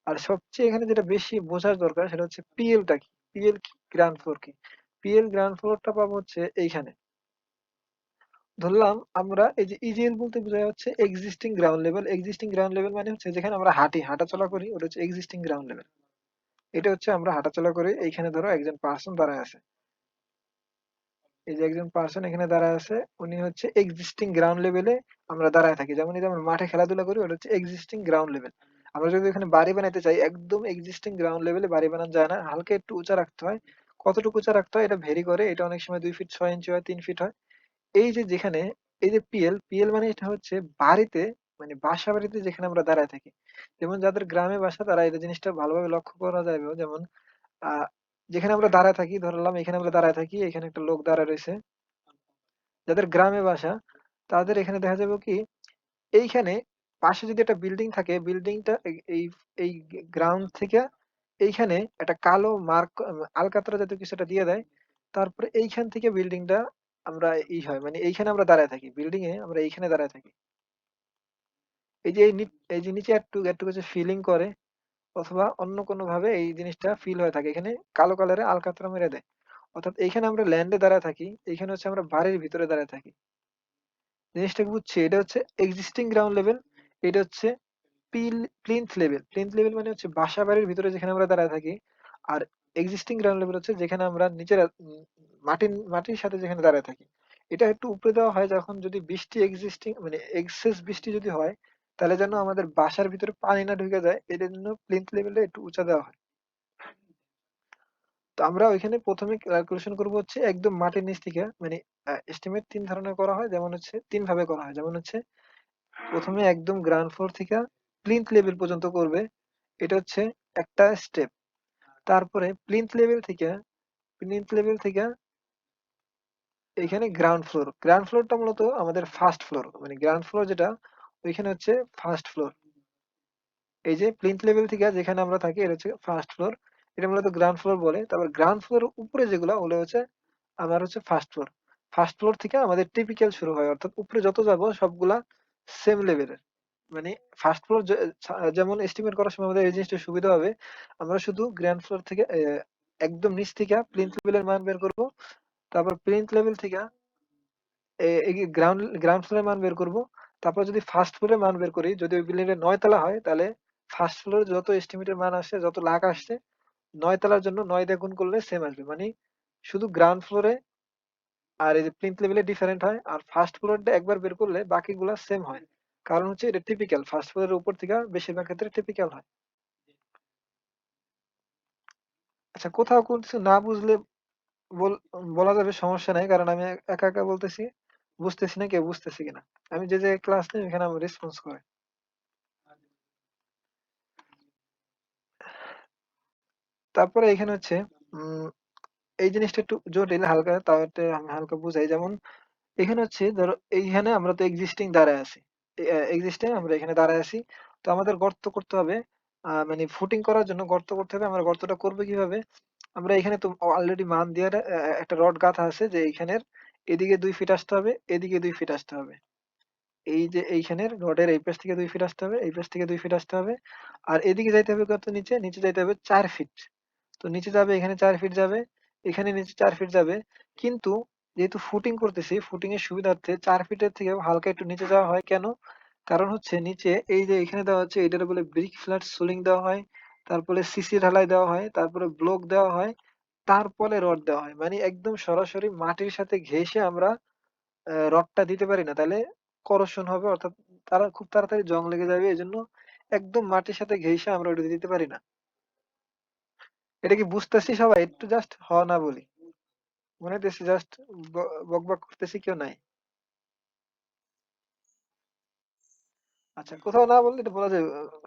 S1: আর সবচেয়ে এখানে যেটা বেশি বোঝার দরকার সেটা হচ্ছে পিএলটা কি, পিএল কি, গ্রাউন্ড ফ্লোর কি। পিএল গ্রাউন্ড ফ্লোরটা পাবো হচ্ছে এইখানে। ধরলাম আমরা এই যে ইজিএল বলতে বোঝায় হচ্ছে existing ground level. Existing ground level মানে হচ্ছে যেখানে আমরা হাঁটাচলা করি, ওটা হচ্ছে এক্সিস্টিং গ্রাউন্ড লেভেল। এটা হচ্ছে আমরা হাঁটাচলা করি, এইখানে ধরো একজন পার্সন দাঁড়ায় আছে, এই যে একজন পার্সন এখানে দাঁড়ায় আছে, উনি হচ্ছে এক্সিস্টিং গ্রাউন্ড লেভেলে আমরা দাঁড়ায় থাকি। যেমন এই যে আমরা মাঠে খেলাধুলা করি, ওটা হচ্ছে এক্সিস্টিং গ্রাউন্ড লেভেল। আমরা যদি এখানে বাড়ি বানাইতে চাই, একদম এক্সিস্টিং গ্রাউন্ড লেভেলে বাড়ি বানানো যায় না, হালকা একটু উঁচা রাখতে হয়। কতটুকু উঁচা রাখতে হয় এটা ভেরি করে, এটা অনেক সময় 2 ফিট 6 ইঞ্চি হয়, 3 ফিট হয়। এই যে যেখানে এই যে পিএল মানে এটা হচ্ছে বাড়িতে, মানে বাসা বাড়িতে যেখানে আমরা দাঁড়ায় থাকি। যেমন যাদের গ্রামে বাসা তারা এই জিনিসটা ভালোভাবে লক্ষ্য করা যাবে। যেমন আহ যেখানে আমরা দাঁড়ায় থাকি, ধরলাম এখানে আমরা দাঁড়ায় থাকি, এখানে একটা লোক দাঁড়ায় রয়েছে। যাদের গ্রামে বাসা তাদের এখানে দেখা যাবে কি, এইখানে পাশে যদি একটা বিল্ডিং থাকে, বিল্ডিংটা এই এই গ্রাউন্ড থেকে এইখানে একটা কালো মার্ক, আলকাতরা জাতীয় কিছু একটা দিয়ে দেয়। তারপরে এইখান থেকে বিল্ডিংটা আমরা হয়, মানে এইখানে আমরা দাঁড়ায় থাকি, বিল্ডিং এ আমরা এইখানে দাঁড়ায় থাকি। এই যে এই যে নিচে একটু একটু কিছু ফিলিং করে, অথবা অন্য কোনো ভাবে এই জিনিসটা ফিল হয়ে থাকে, এখানে কালো কালারে আলকাতরা মেরে দেয়। অর্থাৎ এইখানে আমরা ল্যান্ডে দাঁড়ায় থাকি, এইখানে হচ্ছে আমরা বাড়ির ভিতরে দাঁড়ায় থাকি। জিনিসটা বুঝছি, এটা হচ্ছে এক্সিস্টিং গ্রাউন্ড লেভেল, এটা হচ্ছে প্লিন্থ লেভেল মানে হচ্ছে বাসা বাড়ির ভিতরে যেখানে আমরা দাঁড়ায় থাকি। আর এক্সিস্টিং গ্রাউন্ড লেভেল হচ্ছে যেখানে আমরা নিচের মাটির সাথে যেখানে দাঁড়ায় থাকি। এটা একটু উপরে দেওয়া হয় যখন যদি বৃষ্টি এক্সিস্টিং মানে এক্সেস বৃষ্টি যদি হয়, তাহলে যেন আমাদের বাসার ভিতরে পানি না ঢুকে যায়, এটার জন্য প্লিন্থ লেভেলটা একটু উঁচা দেওয়া হয়। তো আমরা ওইখানে প্রথমে ক্যালকুলেশন করবো হচ্ছে একদম মাটির নিচ থেকে, মানে এস্টিমেট তিন ধরনের করা হয়, যেমন হচ্ছে তিন ভাবে করা হয়। যেমন হচ্ছে প্রথমে একদম গ্রাউন্ড ফ্লোর থেকে প্লিন্থ লেভেল পর্যন্ত করবে, এটা হচ্ছে একটা স্টেপ। তারপরে প্লিন্থ লেভেল থেকে এখানে গ্রাউন্ড ফ্লোরটা মূলত আমাদের ফার্স্ট ফ্লোর, মানে গ্রাউন্ড ফ্লোর যেটা ওইখানে হচ্ছে ফার্স্ট ফ্লোর। এই যে প্লিন্থ লেভেল থেকে যেখানে আমরা থাকি এটা হচ্ছে ফার্স্ট ফ্লোর, এটা মূলত গ্রাউন্ড ফ্লোর বলে। তারপর গ্রাউন্ড ফ্লোর উপরে যেগুলো ওগুলো হচ্ছে আমার হচ্ছে ফার্স্ট ফ্লোর। ফার্স্ট ফ্লোর থেকে আমাদের টিপিক্যাল শুরু হয়, অর্থাৎ উপরে যত যাব সবগুলা সেম লেভেলের। মানে ফার্স্ট ফ্লোর যেমন এস্টিমেট করার সময় আমাদের এই জিনিসটা সুবিধা হবে, আমরা শুধু গ্রাউন্ড ফ্লোর থেকে একদম নিচ থেকে প্লিন্থ লেভেলের মান বের করব। তারপর প্লিন্থ লেভেল থেকে গ্রাউন্ড ফ্লোরের মান বের করব। তারপর যদি ফার্স্ট ফ্লোরের মান বের করি, যদি ওই বিল্ডিং এর ৯ তলা হয়, তাহলে ফার্স্ট ফ্লোরে যত এস্টিমেটের মান আসে, যত লাখ আসছে, ৯ তলার জন্য ৯ দিয়ে গুণ করলে সেম আসবে। মানে শুধু গ্রাউন্ড ফ্লোরে আর এই যে প্লিন্থ লেভেলে ডিফারেন্ট হয়, আর ফার্স্ট ফ্লোরটা একবার বের করলে বাকিগুলা সেম হয়। কারণ হচ্ছে এটা টিপিক্যাল, ফার্স্ট ফ্লোরের উপর থেকে বেশিরভাগ ক্ষেত্রে টিপিক্যাল হয়। আচ্ছা, কোথাও কোনো কিছু না বুঝলে বলা যাবে, সমস্যা নাই, কারণ আমি একা একা বলতেছি, বুঝতেছি না কেউ বুঝতেছি কিনা। আমি যে যে ক্লাস নেই এখানে আমি রেসপন্স করে। তারপরে এখানে হচ্ছে উম এই জিনিসটা একটু জটিল হালকা, তাও একটু আমি হালকা বুঝাই। যেমন এখানে হচ্ছে ধরো এইখানে আমরা তো এক্সিস্টিং দাঁড়ায় আছি, এক্সিস্টিং আমরা এখানে দাঁড়ায় আছি। তো আমাদের গর্ত করতে হবে, মানে ফুটিং করার জন্য গর্ত করতে হবে। আমরা গর্তটা করবো কিভাবে? আমরা এখানে তো অলরেডি মান দিয়ে একটা রড গাঁথা আছে যে এইখানের এদিকে 2 ফিট আসতে হবে, এদিকে 2 ফিট আসতে হবে। এই যে এইখানের রডের এই পাশ থেকে 2 ফিট আসতে হবে, এই পাশ থেকে 2 ফিট আসতে হবে। আর এদিকে যাইতে হবে কত? নিচে নিচে যাইতে হবে 4 ফিট। তো নিচে যাবে, এখানে 4 ফিট যাবে, এখানে নিচে 4 ফিট যাবে। কিন্তু যেহেতু ফুটিং করতেছি, ফুটিং এর সুবিধার্থে 4 ফিটের থেকে হালকা একটু নিচে যাওয়া হয়। কেন? কারণ হচ্ছে নিচে এই যে এখানে দেওয়া হচ্ছে এটার বলে ব্রিক ফ্ল্যাট সোলিং দেওয়া হয়, তারপরে সিসি ঢালাই দেওয়া হয়, তারপরে ব্লক দেওয়া হয়, তারপরে রড দেওয়া হয়। মানে একদম সরাসরি মাটির সাথে ঘেঁষে আমরা রডটা দিতে পারি না, তাহলে করোশন হবে, অর্থাৎ তারা খুব তাড়াতাড়ি জং লেগে যাবে। এজন্য একদম মাটির সাথে ঘেঁষে আমরা ওটা দিতে পারি না। এটা কি বুঝতেছি সবাই? একটু জাস্ট হ না বলি, মনে হইতেছে জাস্ট বক বক করতেছি, কেউ নাই। আচ্ছা, কোথাও না বললে এটা বলা যায়,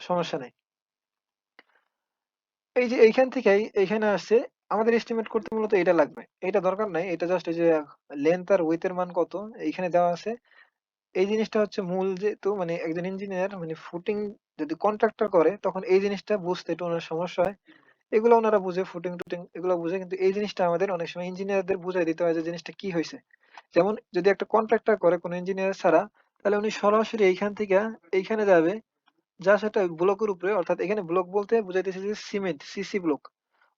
S1: সমস্যা নেই। এই যে এইখান থেকে এইখানে আসছে, আমাদের এস্টিমেট করতে মূলত এটা লাগবে, এটা দরকার নাই, এটা জাস্ট এই যে লেন্থ আর উইথ এর মান কত এইখানে দেওয়া আছে। এই জিনিসটা হচ্ছে মূল, যেহেতু মানে একজন ইঞ্জিনিয়ার মানে ফুটিং যদি কন্ট্রাক্টর করে তখন এই জিনিসটা বুঝতে একটু ওনার সমস্যা হয়। এগুলো ওনারা বুঝে, ফুটিং টুটিং এগুলো বুঝে, কিন্তু এই জিনিসটা আমাদের অনেক সময় ইঞ্জিনিয়ারদের বুঝাই দিতে হয় যে জিনিসটা কি হয়েছে। যেমন যদি একটা কন্ট্রাক্টর করে কোনো ইঞ্জিনিয়ার ছাড়া, তাহলে উনি সরাসরি এইখান থেকে এইখানে যাবে, জাস্ট একটা ব্লকের উপরে, অর্থাৎ এখানে ব্লক বলতে বুঝাইতেছে যে সিমেন্ট, সিসি ব্লক,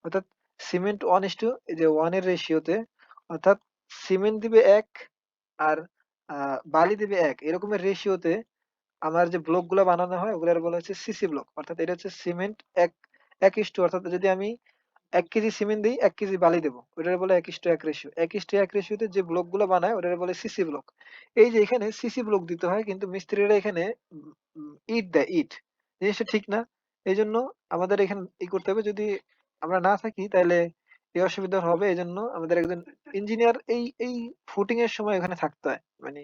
S1: অর্থাৎ সিমেন্ট 1:, এই যে 1 এর রেশিওতে, অর্থাৎ সিমেন্ট দিবে 1 আর বালি দিবে 1, এরকমের রেশিওতে আমার যে ব্লক গুলা বানানো হয় ওগুলার বলা হচ্ছে সিসি ব্লক। অর্থাৎ এটা হচ্ছে সিমেন্ট 1:, অর্থাৎ যদি আমি 1 কেজি সিমেন্ট দিই, 1 কেজি বালি দেবো, ওটার বলে 1:1 রেশিও। 1:1 রেশিওতে যে ব্লক গুলো বানায় ওটার বলে সিসি ব্লক। এই যে এখানে সিসি ব্লক দিতে হয়, কিন্তু মিস্ত্রিরা এখানে ইট দেয়, ইট। জিনিসটা ঠিক না। এই জন্য আমাদের এখানে করতে হবে, যদি আমরা না থাকি তাহলে এই অসুবিধা হবে। এই জন্য আমাদের একজন ইঞ্জিনিয়ার এই ফুটিং এর সময় এখানে থাকতে হয়। মানে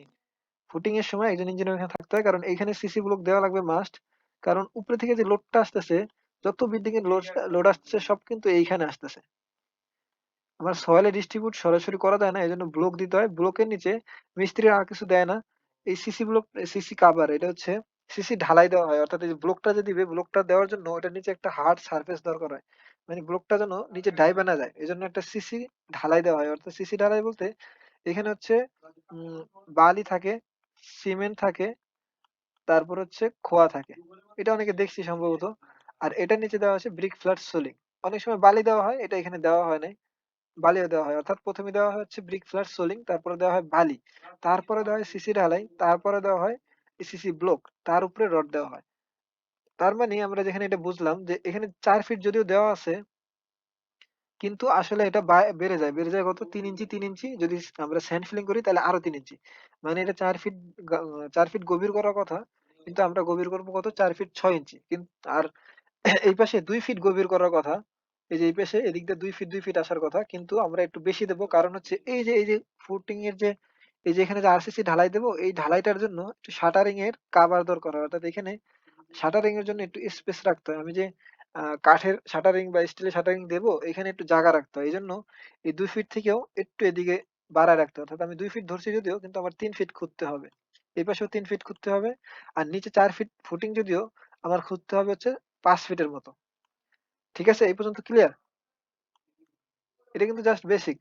S1: ফুটিং এর সময় একজন ইঞ্জিনিয়ার এখানে থাকতে হয়, কারণ এইখানে সিসি ব্লক দেওয়া লাগবে মাস্ট। কারণ উপরে থেকে যে লোডটা আসতেছে, যত বিল্ডিং এর লোড আসতেছে সব কিন্তু এইখানে আসতেছে। আমার সয়েলে ডিস্ট্রিবিউট সরাসরি করা যায় না, এজন্য ব্লক দিতে হয়। ব্লকের নিচে মিস্ত্রি আর কিছু দেয় না, এই সিসি ব্লক, সিসি কাভার, এটা হচ্ছে সিসি ঢালাই দেওয়া হয়। অর্থাৎ এই যে ব্লকটা যে দিবে, ব্লকটা দেওয়ার জন্য ওটার নিচে একটা হার্ড সারফেস দরকার হয়, মানে ব্লকটা যেন নিচে ডাইবা না যায়, এই জন্য একটা সিসি ঢালাই দেওয়া হয়। অর্থাৎ সিসি ঢালাই বলতে এখানে হচ্ছে উম বালি থাকে, সিমেন্ট থাকে, তারপর হচ্ছে খোয়া থাকে। এটা অনেকে দেখছি সম্ভবত। আর এটার নিচে দেওয়া আছে ব্রিক ফ্ল্যাট সোলিং। অনেক সময় বালি দেওয়া হয়, এটা এখানে দেওয়া হয় নাই, বালিও দেওয়া হয়। অর্থাৎ প্রথমে দেওয়া হয় হচ্ছে ব্রিক ফ্ল্যাট সোলিং, তারপরে দেওয়া হয় বালি, তারপরে দেওয়া হয় সিসি ঢালাই, তারপরে দেওয়া হয় সিসি ব্লক, তার উপরে রড দেওয়া হয়। তার মানে আমরা যেখানে এটা বুঝলাম যে এখানে ৪ ফিট যদিও দেওয়া আছে, কিন্তু আসলে এটা বেড়ে যায় কত ৩ ইঞ্চি ৩ ইঞ্চি, যদি আমরা স্যান্ড ফিলিং করি তাহলে আরো ৩ ইঞ্চি। মানে এটা ৪ ফিট ৪ ফিট গভীর করার কথা, কিন্তু আমরা গভীর করব কত ৪ ফিট ৬ ইঞ্চি। কিন্তু আর এই পাশে ২ ফিট গভীর করার কথা। এই যে এই পাশে এদিক দিয়ে ২ ফিট আসার কথা। কিন্তু আমরা একটু বেশি দেব। কারণ হচ্ছে এই যে ফুটিং এর যে এই যে এখানে যে আরসিসি ঢালাই দেব, এই ঢালাইটার জন্য একটু শাটারিং এর কভার দরকার হয়। অর্থাৎ এখানে শাটারিং এর জন্য একটু স্পেস রাখতে হয়। আমি যে কাঠের শাটারিং বা স্টিলের শাটারিং দেব, এখানে একটু জায়গা রাখতে হয়। এজন্য এই ২ ফিট থেকেও একটু এদিকে বাড়ায় রাখতে হয়। অর্থাৎ আমি ২ ফিট ধরছি যদিও, কিন্তু আমার ৩ ফিট খুঁড়তে হবে। এই পাশেও ৩ ফিট খুঁড়তে হবে। আর নিচে ৪ ফিট ফুটিং যদিও আমার খুঁড়তে হবে হচ্ছে ৫ ফিটের মতো। ঠিক আছে? এই পর্যন্ত ক্লিয়ার? এটা কিন্তু জাস্ট বেসিক।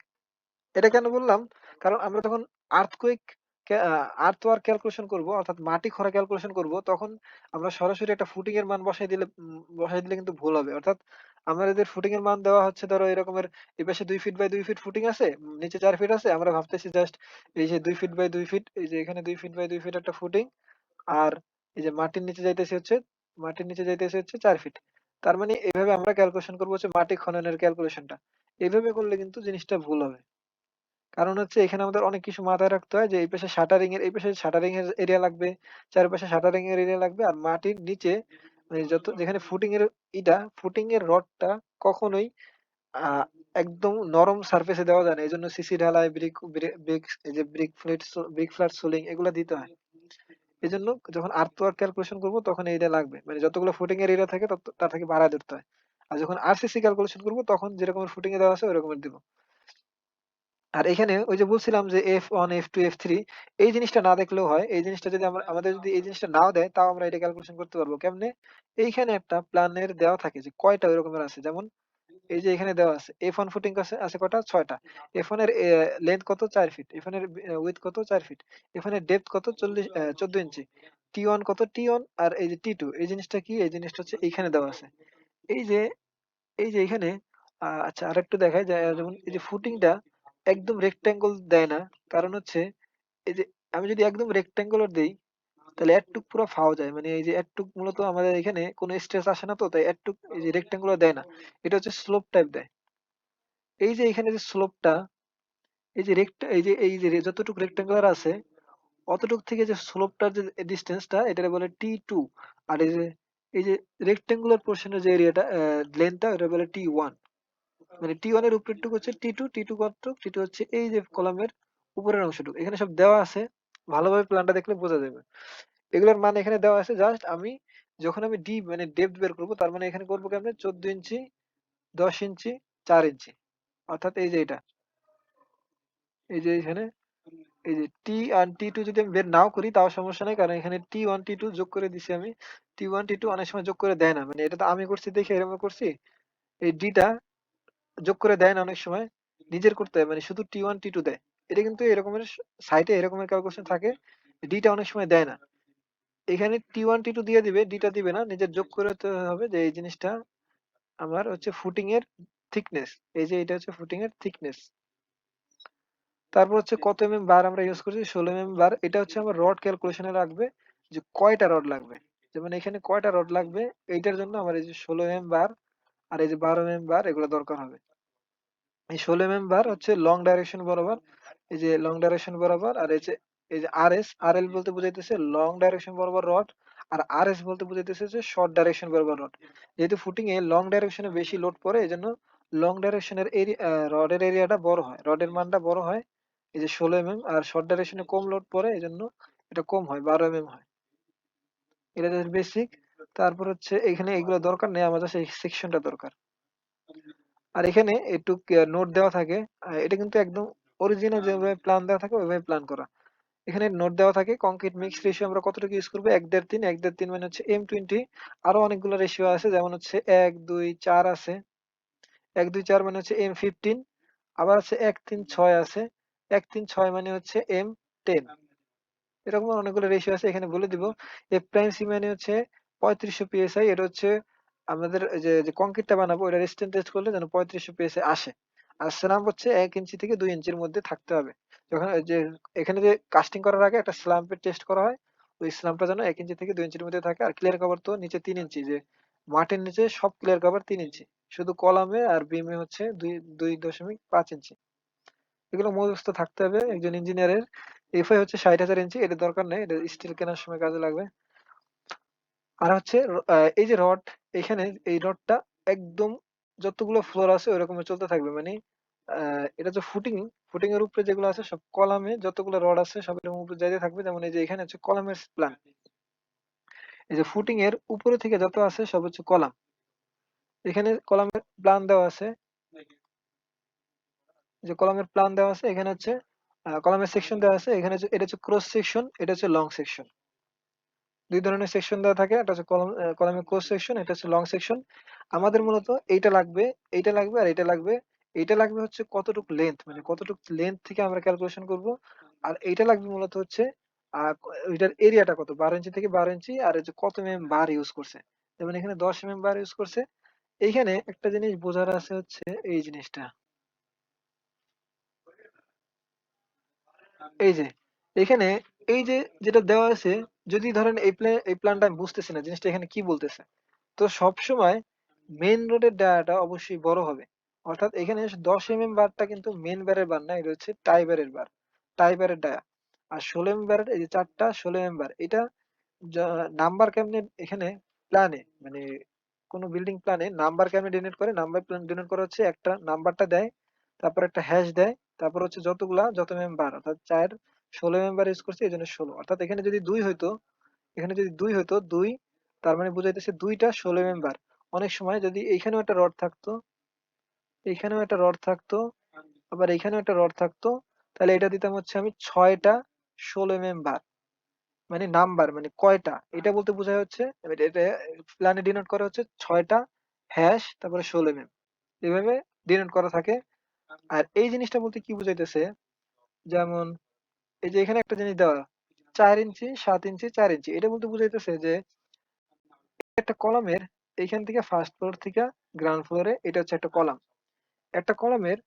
S1: এটা কেন বললাম? কারণ আমরা যখন আর্থকুয়েক আর্থওয়ার্ক ক্যালকুলেশন করব, অর্থাৎ মাটি খরা ক্যালকুলেশন করব, তখন আমরা সরাসরি একটা ফুটিং এর মান বসায় দিলে কিন্তু ভুল হবে। অর্থাৎ আমাদের ফুটিং এর মান দেওয়া হচ্ছে ধরো এরকমের, এই পাশে ২ ফিট বাই ২ ফিট ফুটিং আছে, নিচে ৪ ফিট আছে। আমরা ভাবতেছি জাস্ট এই যে ২ ফিট বাই ২ ফিট, এই যে এখানে ২ ফিট বাই ২ ফিট একটা ফুটিং, আর এই যে মাটির নিচে যাইতেছে হচ্ছে ৪ ফিট। তার মানে এভাবে আমরা ক্যালকুলেশন করব হচ্ছে মাটি খননের ক্যালকুলেশনটা। এভাবে করলে কিন্তু জিনিসটা ভুল হবে। কারণ হচ্ছে এখানে আমাদের অনেক কিছু মাথায় রাখতে হয় যে এই পাশে শাটারিং এর এরিয়া লাগবে, চারপাশে শাটারিং এর এরিয়া লাগবে, আর মাটির নিচে মানে যত যেখানে ফুটিং এর রডটা কখনোই আ একদম নরম সারফেসে দেওয়া যায় না। এজন্য সিসি ঢালাই, এই যে ব্রিক ফ্ল্যাট সোলিং এগুলা দিতে হয়। এজন্য যখন আর্থওয়ার্ক ক্যালকুলেশন করব তখন এইটা লাগবে। মানে যতগুলো ফুটিং এর এরিয়া থাকে তার থেকে বাড়ায় ধরতে হয়। আর যখন আরসিসি ক্যালকুলেশন করব তখন যেরকমের ফুটিং এ দেওয়া আছে ওরকমের দিব। আর এখানে ওই যে বলছিলাম যে F1, F2, F3 এই জিনিসটা না দেখলেও হয়। এই জিনিসটা যদি আমাদের যদি এই জিনিসটা নাও দেয়, তাও আমরা এটা ক্যালকুলেশন করতে পারবো। কেমনে? এইখানে একটা প্ল্যানের দেওয়া থাকে যে কয়টা ওইরকমের আছে। যেমন এই যে এখানে দেওয়া আছে F1 ফুটিং আছে কয়টা? ৬ টা। F1 এর লেন্থ কত? ৪ ফিট। F1 এর উইডথ কত? ৪ ফিট। F1 এর ডেপথ কত? ১৪ ইঞ্চি। T1 কত? T1 আর এই যে T2 এই জিনিসটা কি? এই জিনিসটা হচ্ছে এইখানে দেওয়া আছে। এই যে এখানে আচ্ছা আরেকটু দেখাই যায়, যেমন এই যে ফুটিংটা একদম রেক্টেঙ্গল দেয় না। কারণ হচ্ছে এই যে আমি যদি একদম রেক্টেঙ্গুলার দেই, তাহলে এটুক পুরো ফাও যায়। মানে এই যে এটুক মূলত আমাদের এখানে কোনো স্ট্রেস আসে না, তো তাই এটুক এই যে রেক্টেঙ্গুলার দেয় না। এটা হচ্ছে স্লোপ টাইপ দেয়। এই যে এখানে যে স্লোপটা, এই যে যতটুকু রেক্টেঙ্গুলার আছে অতটুক থেকে যে স্লোপটার যে ডিসটেন্সটা এটাকে বলে T2। আর এই যে রেক্টেঙ্গুলার পোর্শনের যে এরিয়াটা লেন্থটা ওটা বলে T1। মানে T1 এর উপরেরটুকু হচ্ছে T2, T2 কতটুক? T2 হচ্ছে এই যে কলামের উপরের অংশটুকু। এখানে সব দেওয়া আছে। ভালোভাবে প্ল্যানটা দেখলে বোঝা যাবে। এগুলোর মান এখানে দেওয়া আছে। জাস্ট আমি যখন আমি মানে ডেপথ বের করব, তার মানে এখানে করব কেমনে? ১৪ ইঞ্চি, ১০ ইঞ্চি, ৪ ইঞ্চি। অর্থাৎ এই যে এটা। এই যে এখানে এই যে T1 T2 যদি আমি বের নাও করি তাও সমস্যা নাই। কারণ এখানে T1 T2 যোগ করে দিছি আমি। T1 T2 অনেক সময় যোগ করে দেয় না। মানে এটা তো আমি করছি দেখে এরকম করছি। এই D টা যোগ করে দেয় না অনেক সময়। নিজের করতে হয়। মানে শুধু T1 T2 দেয়। এটা কিন্তু এরকমের সাইটে এরকমের ক্যালকুলেশন থাকে। D টা অনেক সময় দেয় না। এখানে T1 T2 দিয়ে দিবে, D টা দিবে না। নিজের যোগ করতে হবে যে এই জিনিসটা আমার হচ্ছে ফুটিং এর থিকনেস। এই যে এটা হচ্ছে ফুটিং এর থিকনেস। তারপর হচ্ছে কত বার আমরা ইউজ করছি? ১৬ বার। এটা হচ্ছে আমার রড ক্যালকুলেশনে রাখবে যে কয়টা রড লাগবে। যেমন এখানে কয়টা রড লাগবে এইটার জন্য আমার এই যে ১৬ বার আর এই যে ১২ বার এগুলো দরকার হবে। এই ১৬ বার হচ্ছে লং ডাইরেকশন বরাবর, এই যে লং ডাইরেকশন বরাবর, আর এই যে RL বলতে বুঝাইতেছে লং ডাইরেকশন বরাবর রড, আর RS বলতে বুঝাইতেছে যে শর্ট ডাইরেকশন বরাবর রড। যেহেতু ফুটিং এ লং ডাইরেকশনে বেশি লোড পড়ে, এজন্য লং ডাইরেকশনের রডের এরিয়াটা বড় হয়, রডের মানটা বড় হয়। এই যে ১৬ আর শর্ট ডাইরেকশনে কম লোড পড়ে, এজন্য এটা কম হয়, ১২ হয়। এটা জাস্ট বেসিক। তারপর হচ্ছে এখানে এগুলো দরকার নেই, আমাদের সেই সেকশনটা দরকার। আর এখানে একটু নোট দেওয়া থাকে। এটা কিন্তু একদম অরিজিনাল যেভাবে প্ল্যান দেওয়া থাকে ওইভাবে প্ল্যান করা। এখানে নোট দেওয়া থাকে কংক্রিট মিক্স রেশিও আমরা কতটুকু ইউজ করবো, ১.৫ ৩। ১.৫ ৩ মানে হচ্ছে M20। আরো অনেকগুলো রেশিও আছে, যেমন হচ্ছে ১ ২ ৪ আছে। ১ ২ ৪ মানে হচ্ছে M15। আবার আছে ১ ৩ ৬ আছে। ১ ৩ ৬ মানে হচ্ছে M10। এরকম অনেকগুলো রেশিও আছে, এখানে বলে দিব। এফ প্রাইম সি মানে হচ্ছে ৩৫০০ পিএসআই। এটা হচ্ছে আমাদের যে কংক্রিটটা বানাবো এটা রেজিস্ট্যান্স টেস্ট করলে যেন ৩৫০০ পিএসআই আসে। আর স্ল্যাব হচ্ছে ১ ইঞ্চি থেকে ২ ইঞ্চির মধ্যে থাকতে হবে। যখন এই যে এখানে যে কাস্টিং করার আগে একটা স্ল্যাম্পের টেস্ট করা হয়, ওই স্ল্যামটা যেন 1 ইঞ্চি থেকে 2 ইঞ্চির মধ্যে থাকে। আর ক্লিয়ার কভার তো নিচে 3 ইঞ্চি, যে মাটির নিচে সব ক্লিয়ার কভার 3 ইঞ্চি। শুধু কলামে আর বিমে হচ্ছে 2.5 ইঞ্চি। এগুলো মুখস্থ থাকতে হবে একজন ইঞ্জিনিয়ারের। এফআই হচ্ছে 60,000 ইঞ্চি, এটা দরকার নেই, এটা স্টিল কেনার সময় কাজে লাগবে। আর হচ্ছে এই যে রড, এখানে এই রডটা একদম যতগুলো ফ্লোর আছে ওইরকমের চলতে থাকবে, মানে এটা যে ফুটিং, ফুটিং এর উপরে যেগুলো আছে সব কলামে যতগুলো রড আছে সব এর উপরে যাইতে থাকবে। যেমন এই যে এখানে হচ্ছে কলামের প্ল্যান, এই যে ফুটিং এর উপরে থেকে যত আছে সব হচ্ছে কলাম। এখানে কলামের প্ল্যান দেওয়া আছে, যে কলামের প্ল্যান দেওয়া আছে এখানে হচ্ছে কলামের সেকশন দেওয়া আছে। এখানে এটা হচ্ছে ক্রস সেকশন, এটা হচ্ছে লং সেকশন। দুই ধরনের সেকশন দেওয়া থাকে, একটা হচ্ছে কলামের ক্রস সেকশন, এটা হচ্ছে লং সেকশন। আমাদের মূলত এইটা লাগবে, এইটা লাগবে, আর এটা লাগবে। এইটা লাগবে হচ্ছে কতটুকু লেন্থ, মানে কতটুকু লেন্থ থেকে আমরা ক্যালকুলেশন করব। আর এইটা লাগবে মূলত হচ্ছে এটার এরিয়াটা কত, 12 ইঞ্চি থেকে 12 ইঞ্চি, আর এই যে কত বার ইউজ করছে। যেমন এখানে 10 বার ইউজ করছে। এইখানে একটা জিনিস বোঝার আছে হচ্ছে এই জিনিসটা, এই যে এখানে এই যে যেটা দেওয়া আছে, যদি ধরেন এই প্ল্যানটা আমি বুঝতেছি না জিনিসটা এখানে কি বলতেছে, তো সবসময় মেইন রোডের ডায়াটা অবশ্যই বড় হবে। অর্থাৎ এখানে 10 বারটা কিন্তু মেইন বারের বার না, এটা হচ্ছে টাই বারের বার, টাই বারের ডায়া। আর 16 বারের এই যে চারটা 16 বার, এটা নাম্বার কেমনে এখানে প্ল্যানে, মানে কোন বিল্ডিং প্ল্যানে নাম্বার কেমনে ডিনোট করে, নাম্বার প্ল্যান ডিনোট করা হচ্ছে একটা নাম্বারটা দেয়, তারপর একটা হ্যাশ দেয়, তারপর হচ্ছে যত মেম্বার, অর্থাৎ 16 মেম্বার ইউজ করছে এই জন্য 16। অর্থাৎ এখানে যদি 2 হইতো, এখানে যদি 2 হইতো, 2 তার মানে বুঝাইতেছে দুইটা 16 মেম্বার। অনেক সময় যদি এইখানেও একটা রড থাকতো, এইখানেও একটা রড থাকতো, আবার এইখানেও একটা রড থাকতো, তাহলে এটা দিতাম হচ্ছে আমি 6টা 16 মেম্বার, মানে নাম্বার মানে কয়টা, এটা বলতে বোঝায় হচ্ছে এটা প্ল্যানে ডিনোট করা হচ্ছে 6টা হ্যাশ তারপরে 16 এভাবে ডিনোট করা থাকে। আর এই জিনিসটা বলতে কি বুঝাইতেছে, যেমন এই যে এখানে একটা জিনিস দেওয়া 4 ইঞ্চি 7 ইঞ্চি 4 ইঞ্চি, এটা বলতে বুঝাইতেছে যে একটা কলামের এইখান থেকে ফার্স্ট ফ্লোর থেকে গ্রাউন্ড ফ্লোরে এটা হচ্ছে একটা কলাম। একটা কলামের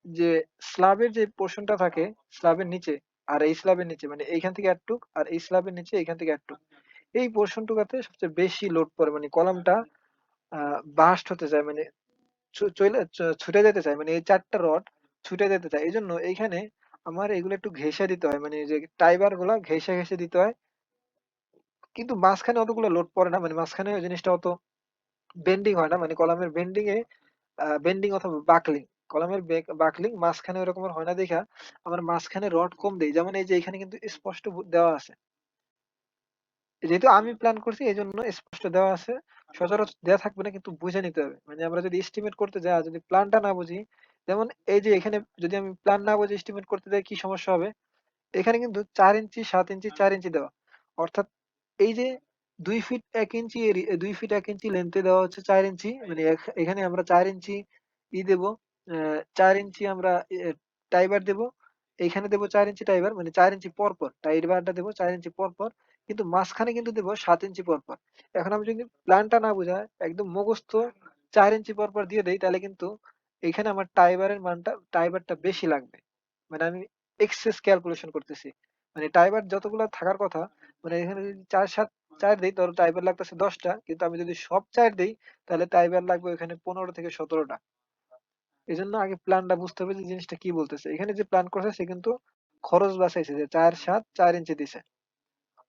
S1: যে স্ল্যাবের যে পোর্শনটা থাকে স্ল্যাবের নিচে, আর এই স্ল্যাবের নিচে মানে এইখান থেকে একটুক, আর এই স্ল্যাবের নিচে এইখান থেকে একটুক, এই পোর্শনটুকাতে সবচেয়ে বেশি লোড পড়ে, মানে কলামটা বাস্ট হতে যায়, মানে ছুটে যেতে চায়, মানে এই 4টা রড ছুটে যেতে চায়। এই জন্য এইখানে আমার এগুলো একটু ঘেঁষে দিতে হয়, মানে এই যে টাইবার গুলা ঘেঁষে ঘেঁষে দিতে হয়। কিন্তু মাঝখানে অতগুলো লোড পড়ে না, মানে মাঝখানে ওই জিনিসটা অত বেন্ডিং হয় না, মানে কলামের বেন্ডিং এ বেন্ডিং অথবা বাকলিং, কলামের বাকলিং মাঝখানে ওরকম হয় না দেখা আমার মাঝখানে রড কম দেই। যেমন এই যে এখানে কিন্তু স্পষ্ট দেওয়া আছে, যেহেতু আমি প্ল্যান করছি এই জন্য স্পষ্ট দেওয়া আছে। সচরাচর দেওয়া থাকবে না, কিন্তু বুঝে নিতে হবে। মানে আমরা যদি এস্টিমেট করতে যাই আর যদি প্ল্যানটা না বুঝি, যেমন এই যে এখানে যদি আমি প্ল্যান না বুঝে এস্টিমেট করতে যাই কি সমস্যা হবে, এখানে কিন্তু 4 ইঞ্চি 7 ইঞ্চি 4 ইঞ্চি দেওয়া, অর্থাৎ এই যে 2 ফিট 1 ইঞ্চি 2 ফিট 1 ইঞ্চি লেন্থে দেওয়া হচ্ছে 4 ইঞ্চি, মানে এখানে আমরা 4 ইঞ্চি দেব, 4 ইঞ্চি আমরা টাইবার দেব, এইখানে দেবো 4 ইঞ্চি টাইবার, মানে 4 ইঞ্চি পর পর টাইবারটা দেবো 4 ইঞ্চি পর পর, কিন্তু মাঝখানে কিন্তু দেবো 7 ইঞ্চি পর পর। এখন আমি যদি প্ল্যানটা না বুঝায় একদম মুখস্থ 4 ইঞ্চি পর পর দিয়ে দেই, তাহলে কিন্তু এখানে আমার টাইবারের মানটা টাইবারটা বেশি লাগবে, মানে আমি এক্সেস ক্যালকুলেশন করতেছি। মানে টাইবার যতগুলো থাকার কথা, মানে এখানে যদি 4 7 4 দেই ধরো টাইবার লাগতেছে 10টা, কিন্তু আমি যদি সব 4 দেই তাহলে টাইবার লাগবে এখানে 15 থেকে 17টা। এজন্য আগে প্ল্যানটা বুঝতে হবে যে জিনিসটা কি বলতেছে। এখানে যে প্ল্যান করছে সে কিন্তু খরচ বাঁচাইছে, যে 4 7 4 ইঞ্চি দিছে।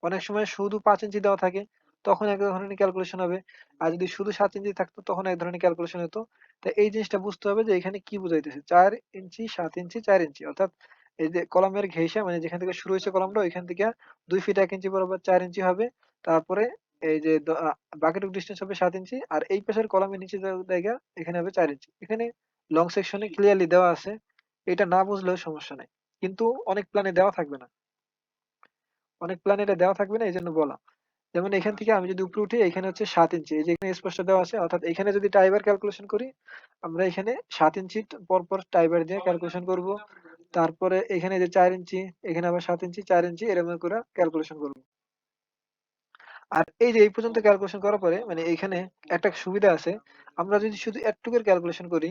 S1: অনেক সময় শুধু 5 ইঞ্চি দেওয়া থাকে, তখন এক ধরনের ক্যালকুলেশন হবে। আর যদি শুধু 7 ইঞ্চি থাকতো তখন এক ধরনের ক্যালকুলেশন হতো। তো এই জিনিসটা বুঝতে হবে যে এখানে কি বুঝাইতেছে, 4 ইঞ্চি 7 ইঞ্চি 4 ইঞ্চি, অর্থাৎ এই যে কলামের ঘেঁষা মানে যেখান থেকে শুরু হয়েছে কলামটা ওইখান থেকে 2 ফিট 1 ইঞ্চি বরাবর 4 ইঞ্চি হবে। তারপরে এই যে বাকিটুকু ডিসটেন্স হবে 7 ইঞ্চি, আর এই পাশের কলামের নিচে জায়গা এখানে হবে 4 ইঞ্চি। এখানে লং সেকশনে ক্লিয়ারলি দেওয়া আছে, এটা না বুঝলেও সমস্যা নাই। কিন্তু অনেক প্ল্যানে দেওয়া থাকবে না, অনেক প্ল্যানে এটা দেওয়া থাকবে না, এই জন্য বলা। যেমন এখান থেকে আমি যদি উপরে উঠি, এখানে হচ্ছে 7 ইঞ্চি, এই যে এখানে স্পষ্ট দেওয়া আছে, অর্থাৎ এখানে যদি টাইবার ক্যালকুলেশন করি আমরা এখানে 7 ইঞ্চি পর পর টাইবার দিয়ে ক্যালকুলেশন করব। তারপরে এখানে যে 4 ইঞ্চি, এখানে আবার 7 ইঞ্চি 4 ইঞ্চি এরকম করে ক্যালকুলেশন করব। আর এই যে এই পর্যন্ত ক্যালকুলেশন করার পরে মানে এখানে একটা সুবিধা আছে, আমরা যদি শুধু এটুকুর ক্যালকুলেশন করি,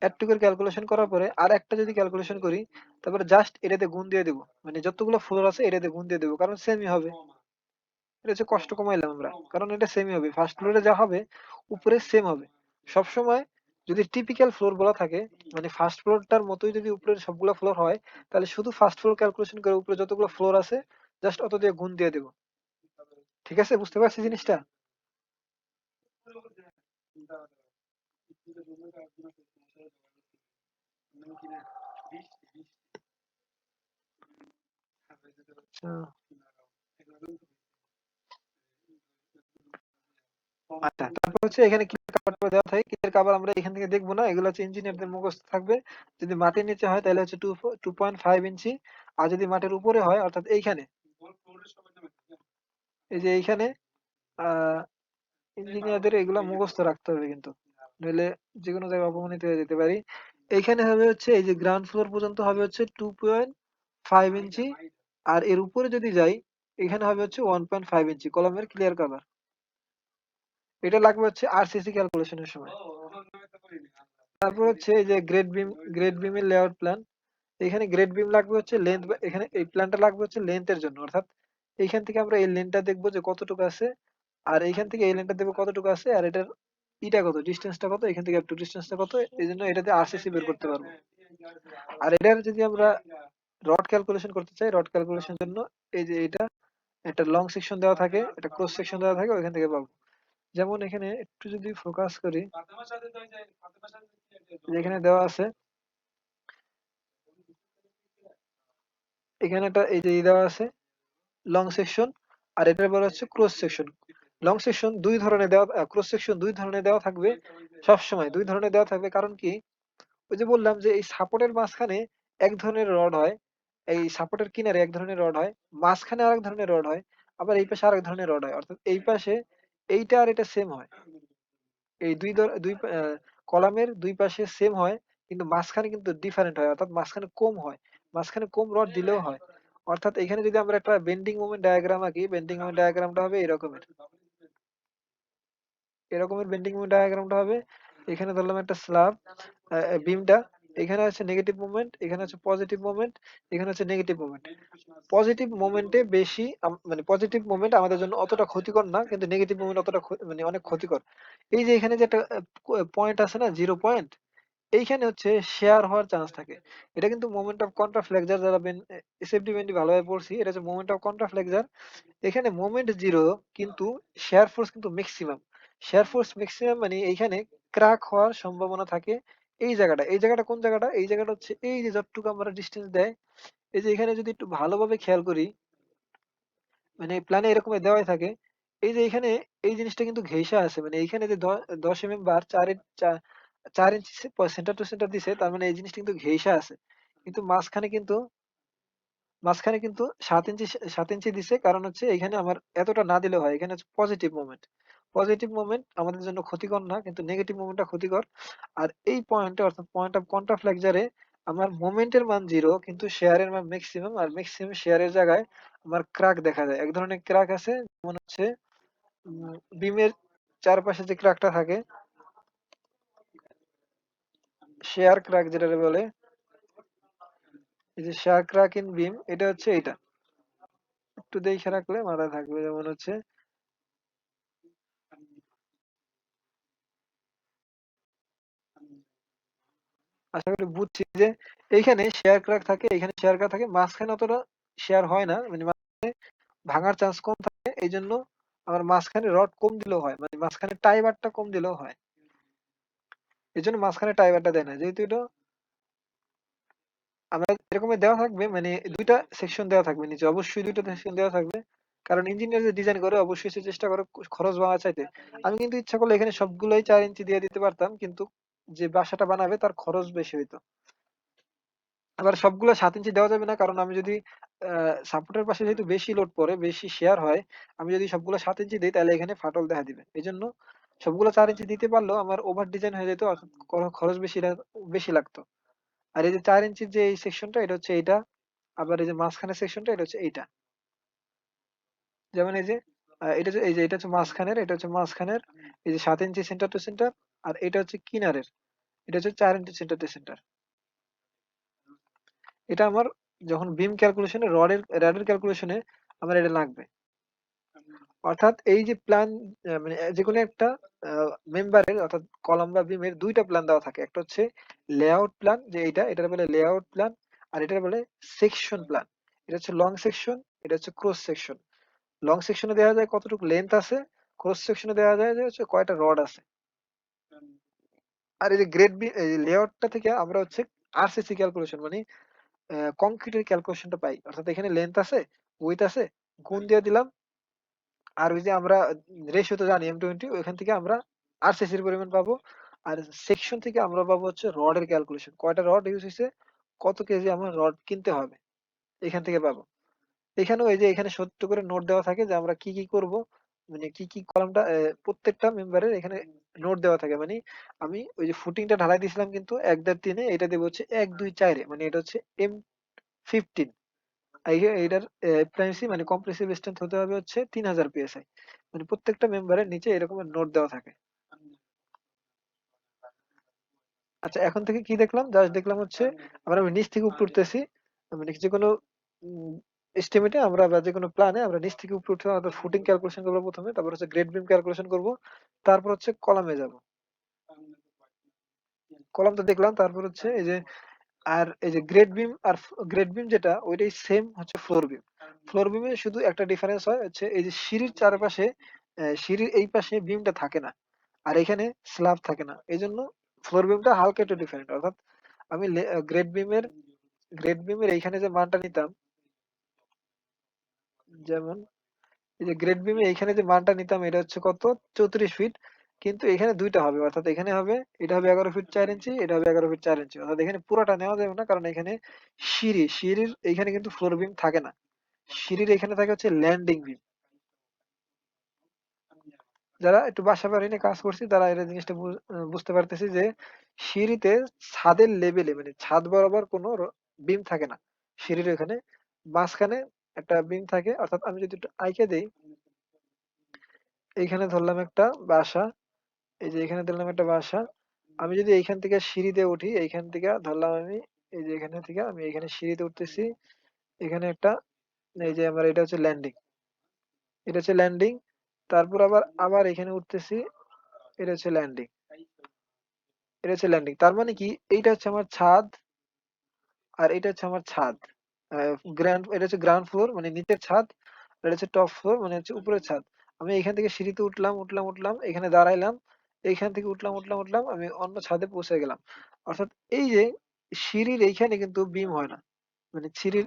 S1: এতটুকুর ক্যালকুলেশন করার পরে আর একটা যদি ক্যালকুলেশন করি, তারপরে জাস্ট এটাতে গুণ দিয়ে দেবো, মানে যতগুলো ফ্লোর আছে এটাতে গুণ দিয়ে দেবো, কারণ সেমই হবে। এটা হচ্ছে কষ্ট কমাইলাম আমরা, কারণ এটা সেমই হবে, ফার্স্ট ফ্লোরে যা হবে উপরে সেম হবে সবসময়। যদি টিপিক্যাল ফ্লোর বলা থাকে, মানে ফার্স্ট ফ্লোরটার মতোই যদি উপরের সবগুলো ফ্লোর হয়, তাহলে শুধু ফার্স্ট ফ্লোর ক্যালকুলেশন করে উপরে যতগুলো ফ্লোর আছে জাস্ট অত দিয়ে গুণ দিয়ে দেবো। ঠিক আছে, বুঝতে পারছি জিনিসটা? আচ্ছা, আচ্ছা, তারপর হচ্ছে এখানে ক্লিয়ার কভারটা দেওয়া থাকে। ক্লিয়ার কভার আমরা এখান থেকে দেখবো না, এগুলো হচ্ছে ইঞ্জিনিয়ারদের মুখস্থ থাকবে। যদি মাটির নিচে হয় তাহলে হচ্ছে 2.5 ইঞ্চি, আর যদি মাটির উপরে হয় অর্থাৎ এইখানে, এই যে এইখানে, আহ ইঞ্জিনিয়ারদের এগুলা মুখস্থ রাখতে হবে কিন্তু, নইলে যে কোনো জায়গায় অপমানিত হয়ে যেতে পারি। এইখানে হবে হচ্ছে এই যে গ্রাউন্ড ফ্লোর পর্যন্ত হবে হচ্ছে 2.5 ইঞ্চি, আর এর উপরে যদি যাই এখানে হবে হচ্ছে 1.5 ইঞ্চি কলমের ক্লিয়ার কভার। এটা লাগবে হচ্ছে আরসিসি ক্যালকুলেশনের সময়। তারপর হচ্ছে এই যে গ্রেড বিমের লেআউট প্ল্যান। এখানে গ্রেড বিম লাগবে হচ্ছে লেন্থ, এখানে এই প্ল্যানটা লাগবে হচ্ছে লেন্থের জন্য, অর্থাৎ এইখান থেকে আমরা এই লেন্থটা দেখবো যে কতটুকু আছে, আর এইখান থেকে এই লেন্থটা দেখবো কতটুকু আছে, আর এটার ইটা কত, ডিস্টেন্সটা কত, এখান থেকে একটু ডিস্টেন্সটা কত, এই জন্য এটাতে আরসিসি বের করতে পারবো। আর এটার যদি আমরা রড ক্যালকুলেশন করতে চাই, রড ক্যালকুলেশনের জন্য এই যে এটা একটা লং সেকশন দেওয়া থাকে, একটা ক্রস সেকশন দেওয়া থাকে, ওইখান থেকে পাবো। যেমন এখানে একটু যদি ফোকাস করি, যেখানে দেওয়া আছে এখানে একটা এই যে দেওয়া আছে লং সেকশন, আর এটার বলা হচ্ছে ক্রস সেকশন। লং সেকশন দুই ধরনের দেওয়া, ক্রস সেকশন দুই ধরনের দেওয়া থাকবে, সব সময় দুই ধরনের দেওয়া থাকবে। কারণ কি, ওই যে বললাম যে এই সাপোর্টের মাঝখানে এক ধরনের রড হয়, এই সাপোর্টের কিনারে এক ধরনের রড হয়, মাঝখানে আরেক ধরনের রড হয়, আবার এই পাশে আরেক ধরনের রড হয়, অর্থাৎ এই পাশে এইটা আর এটা সেম হয়। এই কলামের দুই পাশে সেম হয়, কিন্তু মাঝখানে কিন্তু ডিফারেন্ট হয়, অর্থাৎ মাঝখানে কম হয়, মাঝখানে কম রড দিলেও হয়। অর্থাৎ এখানে যদি আমরা একটা বেন্ডিং মোমেন্ট ডায়াগ্রাম আঁকি, বেন্ডিং মোমেন্ট ডায়াগ্রামটা হবে এরকমের, এরকমের বেন্ডিং মোমেন্ট ডায়াগ্রামটা হবে। এখানে ধরলাম একটা স্ল্যাব, বিমটা, এখানে আছে নেগেটিভ মোমেন্ট, এখানে আছে পজিটিভ মোমেন্ট, এখানে আছে নেগেটিভ মোমেন্ট। পজিটিভ মোমেন্টে বেশি মানে পজিটিভ মোমেন্ট আমাদের জন্য অতটা ক্ষতিকর না, কিন্তু নেগেটিভ মোমেন্ট অতটা মানে অনেক ক্ষতিকর। এই যে এখানে যে একটা পয়েন্ট আছে না, 0 পয়েন্ট, এইখানে হচ্ছে শেয়ার হওয়ার চান্স থাকে। এটা কিন্তু মোমেন্ট অফ কন্ট্রাফ্লেক্সার, যারা এসএফডি বেন্ডি ভালোভাবে পড়ছি, এটা হচ্ছে মোমেন্ট অফ কন্ট্রাফ্লেক্সার। এখানে মোমেন্ট জিরো, কিন্তু শেয়ার ফোর্স কিন্তু ম্যাক্সিমাম। শেয়ার ফোর্স ম্যাক্সিমাম মানে এইখানে ক্র্যাক হওয়ার সম্ভাবনা থাকে। এই জায়গাটা, এই জায়গাটা কোন জায়গাটা, এই জায়গাটা হচ্ছে এই যে যতটুকু আমরা ডিস্টেন্স দেয়, এই যে এখানে যদি একটু ভালোভাবে খেয়াল করি, মানে প্ল্যানে এরকম দেওয়াই থাকে। এই যে এখানে এই জিনিসটা কিন্তু ঘেঁষা আছে, মানে এইখানে যে 10 mm বার 4 ইঞ্চি সেন্টার টু সেন্টার দিছে, তার মানে এই জিনিসটা কিন্তু ঘেঁষা আছে। কিন্তু মাঝখানে কিন্তু 7 ইঞ্চি, 7 ইঞ্চি দিছে, কারণ হচ্ছে এখানে আমার এতটা না দিলেও হয়, এখানে হচ্ছে পজিটিভ মোমেন্ট। পজিটিভ মোমেন্ট আমাদের জন্য ক্ষতিকর না, কিন্তু নেগেটিভ মোমেন্টটা ক্ষতিকর। আর এই পয়েন্টে, অর্থাৎ পয়েন্ট অফ কন্ট্রাফ্লেক্সারে আমার মোমেন্টের মান জিরো, কিন্তু শেয়ারের মান ম্যাক্সিমাম, আর ম্যাক্সিমাম শেয়ারের জায়গায় আমার ক্র্যাক দেখা যায়। এক ধরনের ক্র্যাক আছে, যেমন হচ্ছে বিমের চারপাশে যে ক্র্যাকটা থাকে, শেয়ার ক্র্যাক যেটা বলে, এই যে শেয়ার ক্র্যাক ইন বিম, এটা হচ্ছে এটা। একটু দেখে রাখলে মাথায় থাকবে, যেমন হচ্ছে, আশা করি বুঝছি যে এইখানে শেয়ার ক্র্যাক থাকে, এখানে শেয়ার ক্র্যাক থাকে, মাঝখানে অতটা শেয়ার হয় না, মানে ভাঙার চান্স কম থাকে। এই জন্য আমার মাঝখানে রড কম দিলেও হয়, মানে মাঝখানে টাই বারটা কম দিলেও হয়। এই জন্য মাঝখানে টাই বারটা দেয় না, যেহেতু এটা আমরা এরকমের দেওয়া থাকবে, মানে দুইটা সেকশন দেওয়া থাকবে নিচে, অবশ্যই দুইটা সেকশন দেওয়া থাকবে। কারণ ইঞ্জিনিয়ার যে ডিজাইন করে অবশ্যই সে চেষ্টা করে খরচ ভাঙা চাইতে। আমি কিন্তু ইচ্ছা করলে এখানে সবগুলোই 4 ইঞ্চি দিয়ে দিতে পারতাম, কিন্তু যে বাসাটা বানাবে তার খরচ বেশি হইতো। আবার সবগুলো 7 ইঞ্চি দেওয়া যাবে না, কারণ আমি যদি সাপোর্টের পাশে যেহেতু বেশি লোড পড়ে, বেশি শেয়ার হয়, আমি যদি সবগুলো 7 ইঞ্চি দিই তাহলে এখানে ফাটল দেখা দিবে। এই জন্য সবগুলো 4 ইঞ্চি দিতে পারলেও আমার ওভার ডিজাইন হয়ে যেত, অর্থাৎ খরচ বেশি লাগতো। আর এই যে 4 ইঞ্চির যে এই সেকশনটা, এটা হচ্ছে এইটা। আবার এই যে মাঝখানের সেকশনটা, এটা হচ্ছে এইটা। যেমন এই যে এই যে এটা হচ্ছে মাঝখানের, এটা হচ্ছে মাঝখানের, এই যে 7 ইঞ্চি সেন্টার টু সেন্টার, আর এটা হচ্ছে কিনারের, এটা হচ্ছে 4 ইঞ্চি সেন্টার টু সেন্টার। এটা আমার যখন বিম ক্যালকুলেশনে রডের ক্যালকুলেশনে আমার এটা লাগবে। অর্থাৎ এই যে প্ল্যান, মানে যেকোনো একটা মেম্বারের অর্থাৎ কলাম বা বিমের দুইটা প্ল্যান দেওয়া থাকে। একটা হচ্ছে লেআউট প্ল্যান, যে এটার বলে লেআউট প্ল্যান, আর এটার বলে সেকশন প্ল্যান। এটা হচ্ছে লং সেকশন, এটা হচ্ছে ক্রস সেকশন। লং সেকশনে দেওয়া যায় কতটুকু লেন্থ আছে, ক্রস সেকশনে দেওয়া যায় যে হচ্ছে কয়টা রড আছে। আর এই যে এই লেআউটটা থেকে আমরা হচ্ছে আরসিসি ক্যালকুলেশন মানে কংক্রিটের ক্যালকুলেশনটা পাই। অর্থাৎ এখানে লেন্থ আছে, উইডথ আছে, গুণ দিয়ে দিলাম। আর ওই যে আমরা রেশিও তো জানি M20, ওইখান থেকে আমরা আরসিসির পরিমাণ পাবো। আর সেকশন থেকে আমরা পাবো হচ্ছে রডের ক্যালকুলেশন, কয়টা রড ইউজ হয়েছে, কত কেজি আমার রড কিনতে হবে, এখান থেকে পাবো। এখানেও এই যে এখানে সত্য করে নোট দেওয়া থাকে যে আমরা কি কি করব, মানে কি কি কলামটা প্রত্যেকটা মেম্বারের এখানে নোট দেওয়া থাকে। মানে আমি ওই যে ফুটিংটা ঢালাই দিয়েছিলাম কিন্তু 1.3-এ, এটা দেবো হচ্ছে 1, 2, 4-এ, মানে এটা হচ্ছে M15। এইটার প্রাইমারি মানে কম্প্রেসিভ স্ট্রেংথ হতে হবে হচ্ছে 3000 PSI। মানে প্রত্যেকটা মেম্বারের নিচে এরকম নোট দেওয়া থাকে। আচ্ছা, এখন থেকে কি দেখলাম, জাস্ট দেখলাম হচ্ছে আমরা নিচ থেকে উপরে উঠতেছি। মানে যে কোনো এস্টিমেটে আমরা বা যে কোনো প্ল্যানে আমরা নিচ থেকে উপরে উঠে আমাদের ফুটিং ক্যালকুলেশন করবো প্রথমে, তারপর হচ্ছে গ্রেড বিম ক্যালকুলেশন করব, তারপর হচ্ছে কলামে যাব। কলাম তো দেখলাম, তারপর হচ্ছে এই যে আর এই যে গ্রেড বিম যেটা ওইটাই সেম হচ্ছে ফ্লোর বিম। ফ্লোর বিমে শুধু একটা ডিফারেন্স হয় হচ্ছে এই যে সিঁড়ির চারপাশে, সিঁড়ির এই পাশে বিমটা থাকে না, আর এখানে স্ল্যাব থাকে না। এই জন্য ফ্লোর বিমটা হালকা একটু ডিফারেন্ট। অর্থাৎ আমি গ্রেড বিমের এইখানে যে মানটা নিতাম, যেমন এই যে গ্রেড বিমে এইখানে যে মানটা নিতাম এটা হচ্ছে কত, 34 ফিট। কিন্তু এখানে দুইটা হবে, অর্থাৎ এখানে হবে, এটা হবে 11 ফিট 4 ইঞ্চি, এটা হবে 11 ফিট 4 ইঞ্চি। অর্থাৎ এখানে পুরোটা নেওয়া যাবে না, কারণ এখানে সিঁড়ির এইখানে কিন্তু ফ্লোর বিম থাকে না। সিঁড়ির এখানে থাকে হচ্ছে ল্যান্ডিং বিম। যারা একটু বাসা বাড়ি নিয়ে কাজ করছি তারা এই জিনিসটা বুঝতে পারতেছি যে সিঁড়িতে ছাদের লেভেলে মানে ছাদ বরাবর কোনো বিম থাকে না। সিঁড়ির এখানে মাঝখানে একটা বিম থাকে। অর্থাৎ আমি যদি একটু আইকে দেই, এইখানে ধরলাম একটা বাসা, এই যে এখানে ধরলাম একটা বাসা। আমি যদি এইখান থেকে সিঁড়িতে উঠি, এইখান থেকে ধরলাম আমি, এই যে এখানে থেকে আমি এখানে সিঁড়িতে উঠতেছি, এখানে একটা, এই যে আমার এটা হচ্ছে ল্যান্ডিং, এটা হচ্ছে ল্যান্ডিং। তারপর আবার আবার এখানে উঠতেছি, এটা হচ্ছে ল্যান্ডিং, এটা হচ্ছে ল্যান্ডিং। তার মানে কি, এইটা হচ্ছে আমার ছাদ, আর এটা হচ্ছে আমার ছাদ। এটা হচ্ছে গ্রাউন্ড ফ্লোর মানে নিচের ছাদ, আর এটা হচ্ছে টপ ফ্লোর মানে হচ্ছে উপরের ছাদ। আমি এখান থেকে সিঁড়িতে উঠলাম, এখানে দাঁড়াইলাম, এইখান থেকে উঠলাম, আমি অন্য ছাদে পৌঁছে গেলাম। অর্থাৎ এই যে সিঁড়ির এইখানে কিন্তু বিম হয় না, মানে সিঁড়ির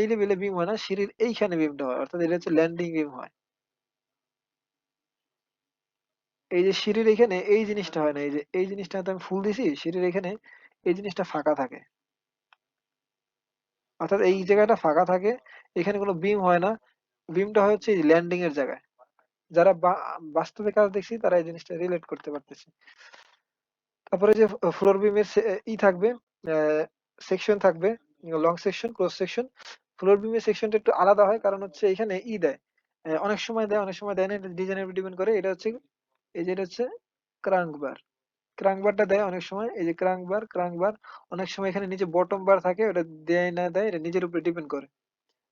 S1: এই লেভেলে বিম হয় না, সিঁড়ির এইখানে বিমটা হয়। অর্থাৎ এটা হচ্ছে ল্যান্ডিং বিম হয়। এই যে সিঁড়ির এখানে এই জিনিসটা হয় না, এই যে এই জিনিসটা আমি ফুল দিছি, সিঁড়ির এখানে এই জিনিসটা ফাঁকা থাকে। অর্থাৎ এই জায়গাটা ফাঁকা থাকে, এখানে কোনো বিম হয় না। বিমটা হয় হচ্ছে ল্যান্ডিং এর জায়গায়। যারা বাস্তবে কাজ দেখছি তারা এই জিনিসটা রিলেট করতে পারতেছে। তারপরে যে ফ্লোর বিমের থাকবে, সেকশন থাকবে, long section, cross section. Floor বিমের সেকশনটা একটু আলাদা হয়, কারণ হচ্ছে এখানে দেয়, অনেক সময় দেয়, অনেক সময় দেয় না, ডিজাইনের উপর ডিপেন্ড করে। এটা হচ্ছে এই যে এটা হচ্ছে ক্রাঙ্ক বার, ক্রাঙ্ক বারটা দেয় অনেক সময়, এই যে ক্রাঙ্ক বার। অনেক সময় এখানে নিচে বটম বার থাকে, ওটা দেয় না দেয় এটা নিজের উপরে ডিপেন্ড করে,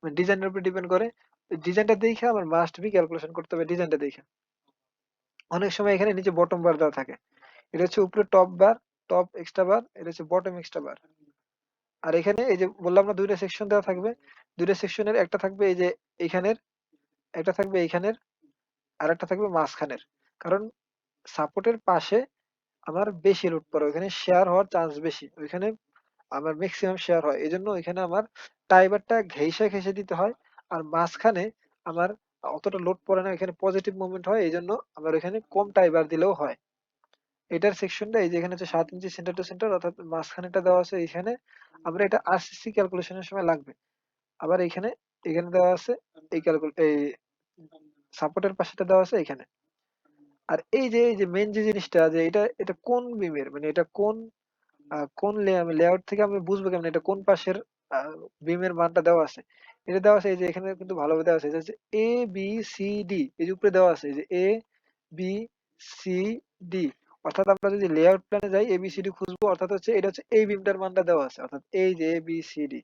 S1: মানে ডিজাইনের উপর ডিপেন্ড করে। ডিজাইনটা দেখে আমার মাস্ট বি ক্যালকুলেশন করতে হবে ডিজাইনটা দেখে। অনেক সময় এখানে নিচে বটম বার দেওয়া থাকে, এটা হচ্ছে উপরে টপ বার, টপ এক্সট্রা বার, এটা হচ্ছে বটম এক্সট্রা বার। আর এখানে এই যে বললাম না দুইটা সেকশন দেওয়া থাকবে, দুইটা সেকশনের একটা থাকবে এই যে এইখানের, একটা থাকবে এইখানের, আর একটা থাকবে মাঝখানের। কারণ সাপোর্টের পাশে আমার বেশি লোড পড়ে, ওইখানে শেয়ার হওয়ার চান্স বেশি, ওইখানে আমার ম্যাক্সিমাম শেয়ার হয়। এজন্য ওইখানে আমার টাইবারটা ঘেঁষে দিতে হয়। আর মাঝখানে আমার অতটা লোড পড়ে না, এখানে পজিটিভ মুভমেন্ট হয়, এই জন্য আমার এখানে কম টাইবার দিলেও হয়। এটার সেকশনটা এই যে এখানে হচ্ছে 7 ইঞ্চি সেন্টার টু সেন্টার, অর্থাৎ মাঝখানেটা দেওয়া আছে এইখানে। আমরা এটা আরসিসি ক্যালকুলেশনের সময় লাগবে। আবার এখানে দেওয়া আছে এই সাপোর্টের পাশেটা দেওয়া আছে এখানে। আর এই যে মেন যে জিনিসটা, যে এটা কোন বিমের, মানে এটা কোন লেআউট থেকে আমি বুঝবো কেমন এটা কোন পাশের বিমের মানটা দেওয়া আছে। এটা দেওয়া আছে এই যে এখানে কিন্তু ভালোভাবে দেওয়া আছে, এটা হচ্ছে A B C D, এই যে উপরে দেওয়া আছে এই যে A B C D। অর্থাৎ আমরা যদি লেআউট প্ল্যানে যাই এবিসিডি খুঁজবো, অর্থাৎ হচ্ছে এটা হচ্ছে এই বিমটার মানটা দেওয়া আছে, অর্থাৎ এই যে এবিসিডি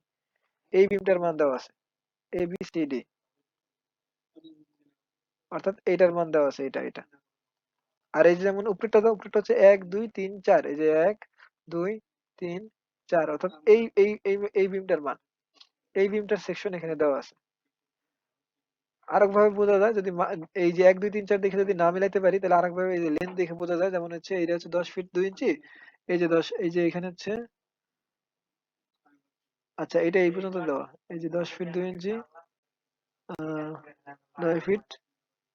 S1: এই বিমটার মান দেওয়া আছে এবিসিডি, অর্থাৎ এইটার মান দেওয়া আছে, এটা। আর এই যে যেমন উপরেরটা দাও, উপরেরটা হচ্ছে ১ ২ ৩ ৪, এই যে ১ ২ ৩ ৪, অর্থাৎ এই বিমটার মান, এই বিমটার সেকশন এখানে দেওয়া আছে। আরেকভাবে বোঝা যায় যদি এই যে ১ ২ ৩ ৪ দেখে যদি না মিলাইতে পারি, তাহলে আরেকভাবে এই যে লেন্থ দেখে বোঝা যায়, যেমন হচ্ছে এটা হচ্ছে ১০ ফিট ২ ইঞ্চি, এই যে ১০, এই যে এখানে হচ্ছে, আচ্ছা এটা এই পর্যন্ত দেওয়া, এই যে ১০ ফিট ২ ইঞ্চি, ৯ ফিট,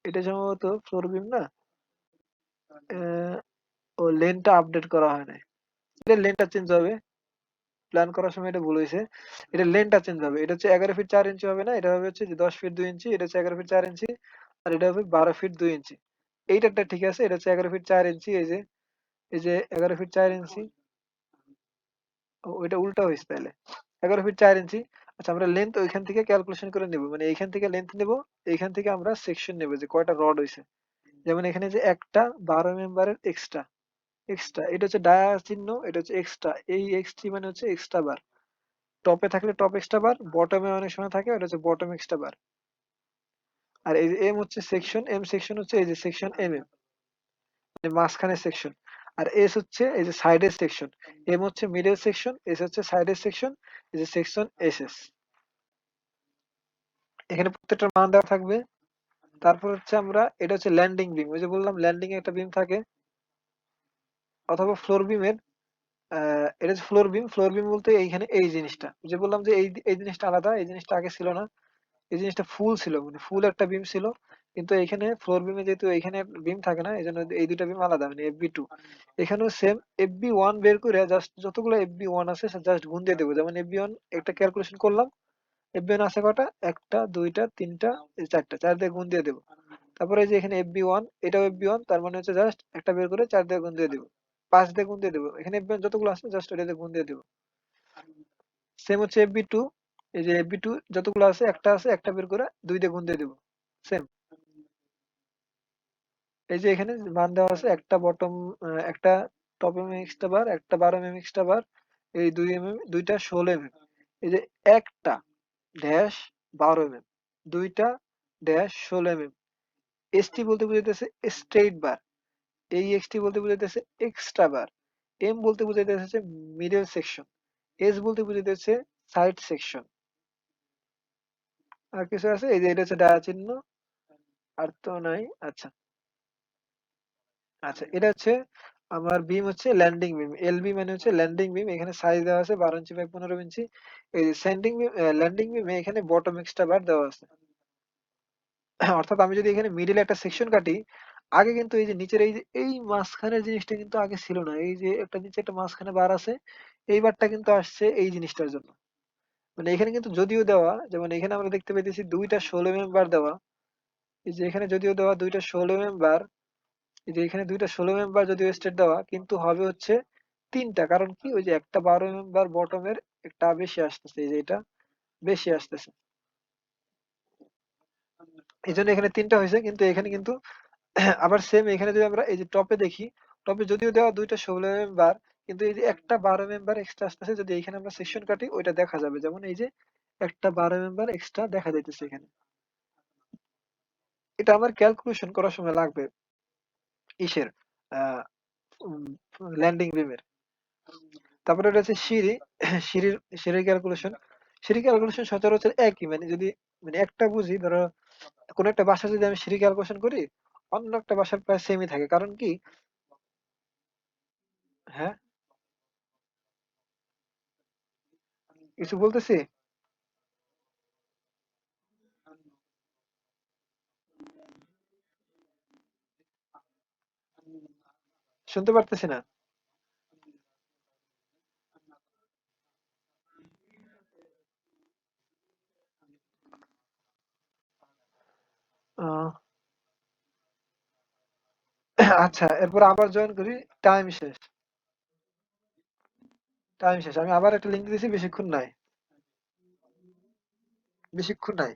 S1: এটা সম্ভবত ফ্লোর বিম না, আহ, ও লেনটা আপডেট করা হয় নাই, এটা লেনটা চেঞ্জ হবে, প্ল্যান করার সময় এটা ভুল হয়েছে, এটা লেনটা চেঞ্জ হবে, এটা হচ্ছে ১১ ফিট ৪ ইঞ্চি হবে না, এটা হবে হচ্ছে যে ১০ ফিট ২ ইঞ্চি, এটা হচ্ছে ১১ ফিট ৪ ইঞ্চি, আর এটা হবে ১২ ফিট ২ ইঞ্চি। এইটারটা ঠিক আছে, এটা হচ্ছে ১১ ফিট ৪ ইঞ্চি, এই যে ১১ ফিট ৪ ইঞ্চি, ওইটা উল্টা হয়েছে তাহলে, ১১ ফিট ৪ ইঞ্চি। আচ্ছা আমরা লেন্থ ওইখান থেকে ক্যালকুলেশন করে নেব, মানে এইখান থেকে লেন্থ নেব, এইখান থেকে আমরা সেকশন নেব যে কয়টা রড হয়েছে, যেমন এখানে যে একটা ১২ মেম্বারের এক্সট্রা, এটা হচ্ছে ডায়া চিহ্ন, এটা হচ্ছে এক্সট্রা, এই এক্সটি মানে হচ্ছে এক্সট্রা বার, টপে থাকলে টপ এক্সট্রা বার, বটমে অনেক সময় থাকে, ওটা হচ্ছে বটম এক্সট্রা বার। আর এই যে এম হচ্ছে সেকশন, এম সেকশন হচ্ছে এই যে সেকশন এম এম, মানে মাঝখানের সেকশন। আর এস হচ্ছে এই যে সাইডের সেকশন, এম হচ্ছে মিডল সেকশন, এস হচ্ছে সাইডের সেকশন, এই যে সেকশন এস এস। এখানে প্রত্যেকটার মান দেওয়া থাকবে। তারপর হচ্ছে আমরা, এটা হচ্ছে ল্যান্ডিং বিম, ওই যে বললাম ল্যান্ডিং এ একটা বিম থাকে, অথবা ফ্লোর বিমের, এটা হচ্ছে ফ্লোর বিম, ফ্লোর বিম বলতে এইখানে এই জিনিসটা, যে বললাম যে এই জিনিসটা আলাদা, এই জিনিসটা আগে ছিল না, এই জিনিসটা ফুল ছিল, মানে ফুল একটা বিম ছিল, কিন্তু এখানে ফ্লোর বিমে যেহেতু এখানে বিম থাকে না, এই জন্য এই দুইটা বিম আলাদা, মানে FB2। এখানেও সেম, FB1 বের করে জাস্ট যতগুলো FB1 আছে জাস্ট গুণ দিয়ে দেবো, যেমন FB1 একটা ক্যালকুলেশন করলাম, FB1 আছে কটা, একটা দুইটা তিনটা, এই চারটা, ৪ দিয়ে গুণ দিয়ে দেবো। তারপরে এই যে এখানে FB1, এটাও FB1, তার মানে হচ্ছে জাস্ট একটা বের করে ৪ দিয়ে গুণ দিয়ে দেবো, ৫ দিয়ে গুণ দিয়ে দেবো, এখানে FB1 যতগুলো আছে জাস্ট ওটা দিয়ে গুণ দিয়ে দেবো। সেম হচ্ছে FB2, এই যে FB2 যতগুলো আছে, একটা আছে, একটা বের করে ২ দিয়ে গুণ দিয়ে দেবো, সেম। এই যে এখানে মান দেওয়া আছে, একটা বটম, একটা টপ এম এক্সট্রা বার, একটা ১২ এম এক্সট্রা বার, এই ২ এমএম, দুইটা ১৬ এমএম, এই যে একটা ড্যাশ ১২ এমএম, দুইটা ড্যাশ ১৬ এমএম। এসটি বলতে বুঝাইতেছে স্ট্রেইট বার, এই এক্সটি বলতে বুঝাইতেছে এক্সট্রা বার, এম বলতে বুঝাইতেছে মিডল সেকশন, এস বলতে বুঝাইতেছে সাইড সেকশন। আর কিছু আছে, এই যে এটা হচ্ছে ডায়া চিহ্ন, আর তো নাই। আচ্ছা, আচ্ছা এটা হচ্ছে আমার বিম হচ্ছে ল্যান্ডিং বিম, এলবি মানে হচ্ছে ল্যান্ডিং বিম, এখানে সাইজ দেওয়া আছে ১২ ইঞ্চি বাই ১৫ ইঞ্চি। এই যে স্যান্ডিং বিম, ল্যান্ডিং বিমে এখানে বটম এক্সট্রা বার দেওয়া আছে। অর্থাৎ আমি যদি এখানে মিডিলে একটা সেকশন কাটি, আগে কিন্তু এই যে নিচের এই মাঝখানের জিনিসটা কিন্তু আগে ছিল না, এই যে একটা নিচে একটা মাঝখানে বার আছে, এই বারটা কিন্তু আসছে এই জিনিসটার জন্য। মানে এখানে কিন্তু যদিও দেওয়া, যেমন এখানে আমরা দেখতে পাইতেছি দুইটা ১৬ বার দেওয়া, এই যে এখানে যদিও দেওয়া দুইটা ১৬ বার, এই যে এখানে দুইটা ১৬ বার যদিও স্টেট দেওয়া, কিন্তু হবে হচ্ছে তিনটা, কারণ কি ওই যে একটা ১২ বার বটমের একটা বেশি আসতেছে, এই যে এটা বেশি আসতেছে, এই জন্য এখানে তিনটা হয়েছে। কিন্তু এখানে কিন্তু আবার সেম, এখানে যদি আমরা এই যে টপে দেখি, টপে যদিও দেওয়া দুইটা ১৬ বার, কিন্তু এই যে একটা ১২ মেম্বার এক্সট্রা আসতেছে, যদি এখানে আমরা সেকশন কাটি ওইটা দেখা যাবে, যেমন এই যে একটা ১২ মেম্বার এক্সট্রা দেখা যাইতেছে এখানে। এটা আমার ক্যালকুলেশন করার সময় লাগবে ইসের, আহ ল্যান্ডিং বিমের। তারপরে এটা হচ্ছে সিঁড়ি, সিঁড়ির সিঁড়ির ক্যালকুলেশন, সিঁড়ি ক্যালকুলেশন সচরাচর একই, মানে যদি মানে একটা বুঝি, ধরো কোন একটা বাসা যদি আমি সিঁড়ি ক্যালকুলেশন করি, অন্য একটা বাসার প্রায় সেমই থাকে, কারণ কি, হ্যাঁ কিছু বলতেছি, শুনতে পারতেছি না। আহ, আচ্ছা এরপর আবার জয়েন করি, টাইম শেষ, টাইম শেষ, আমি আবার একটা লিঙ্ক দিয়েছি, বেশিক্ষণ নাই, বেশিক্ষণ নাই।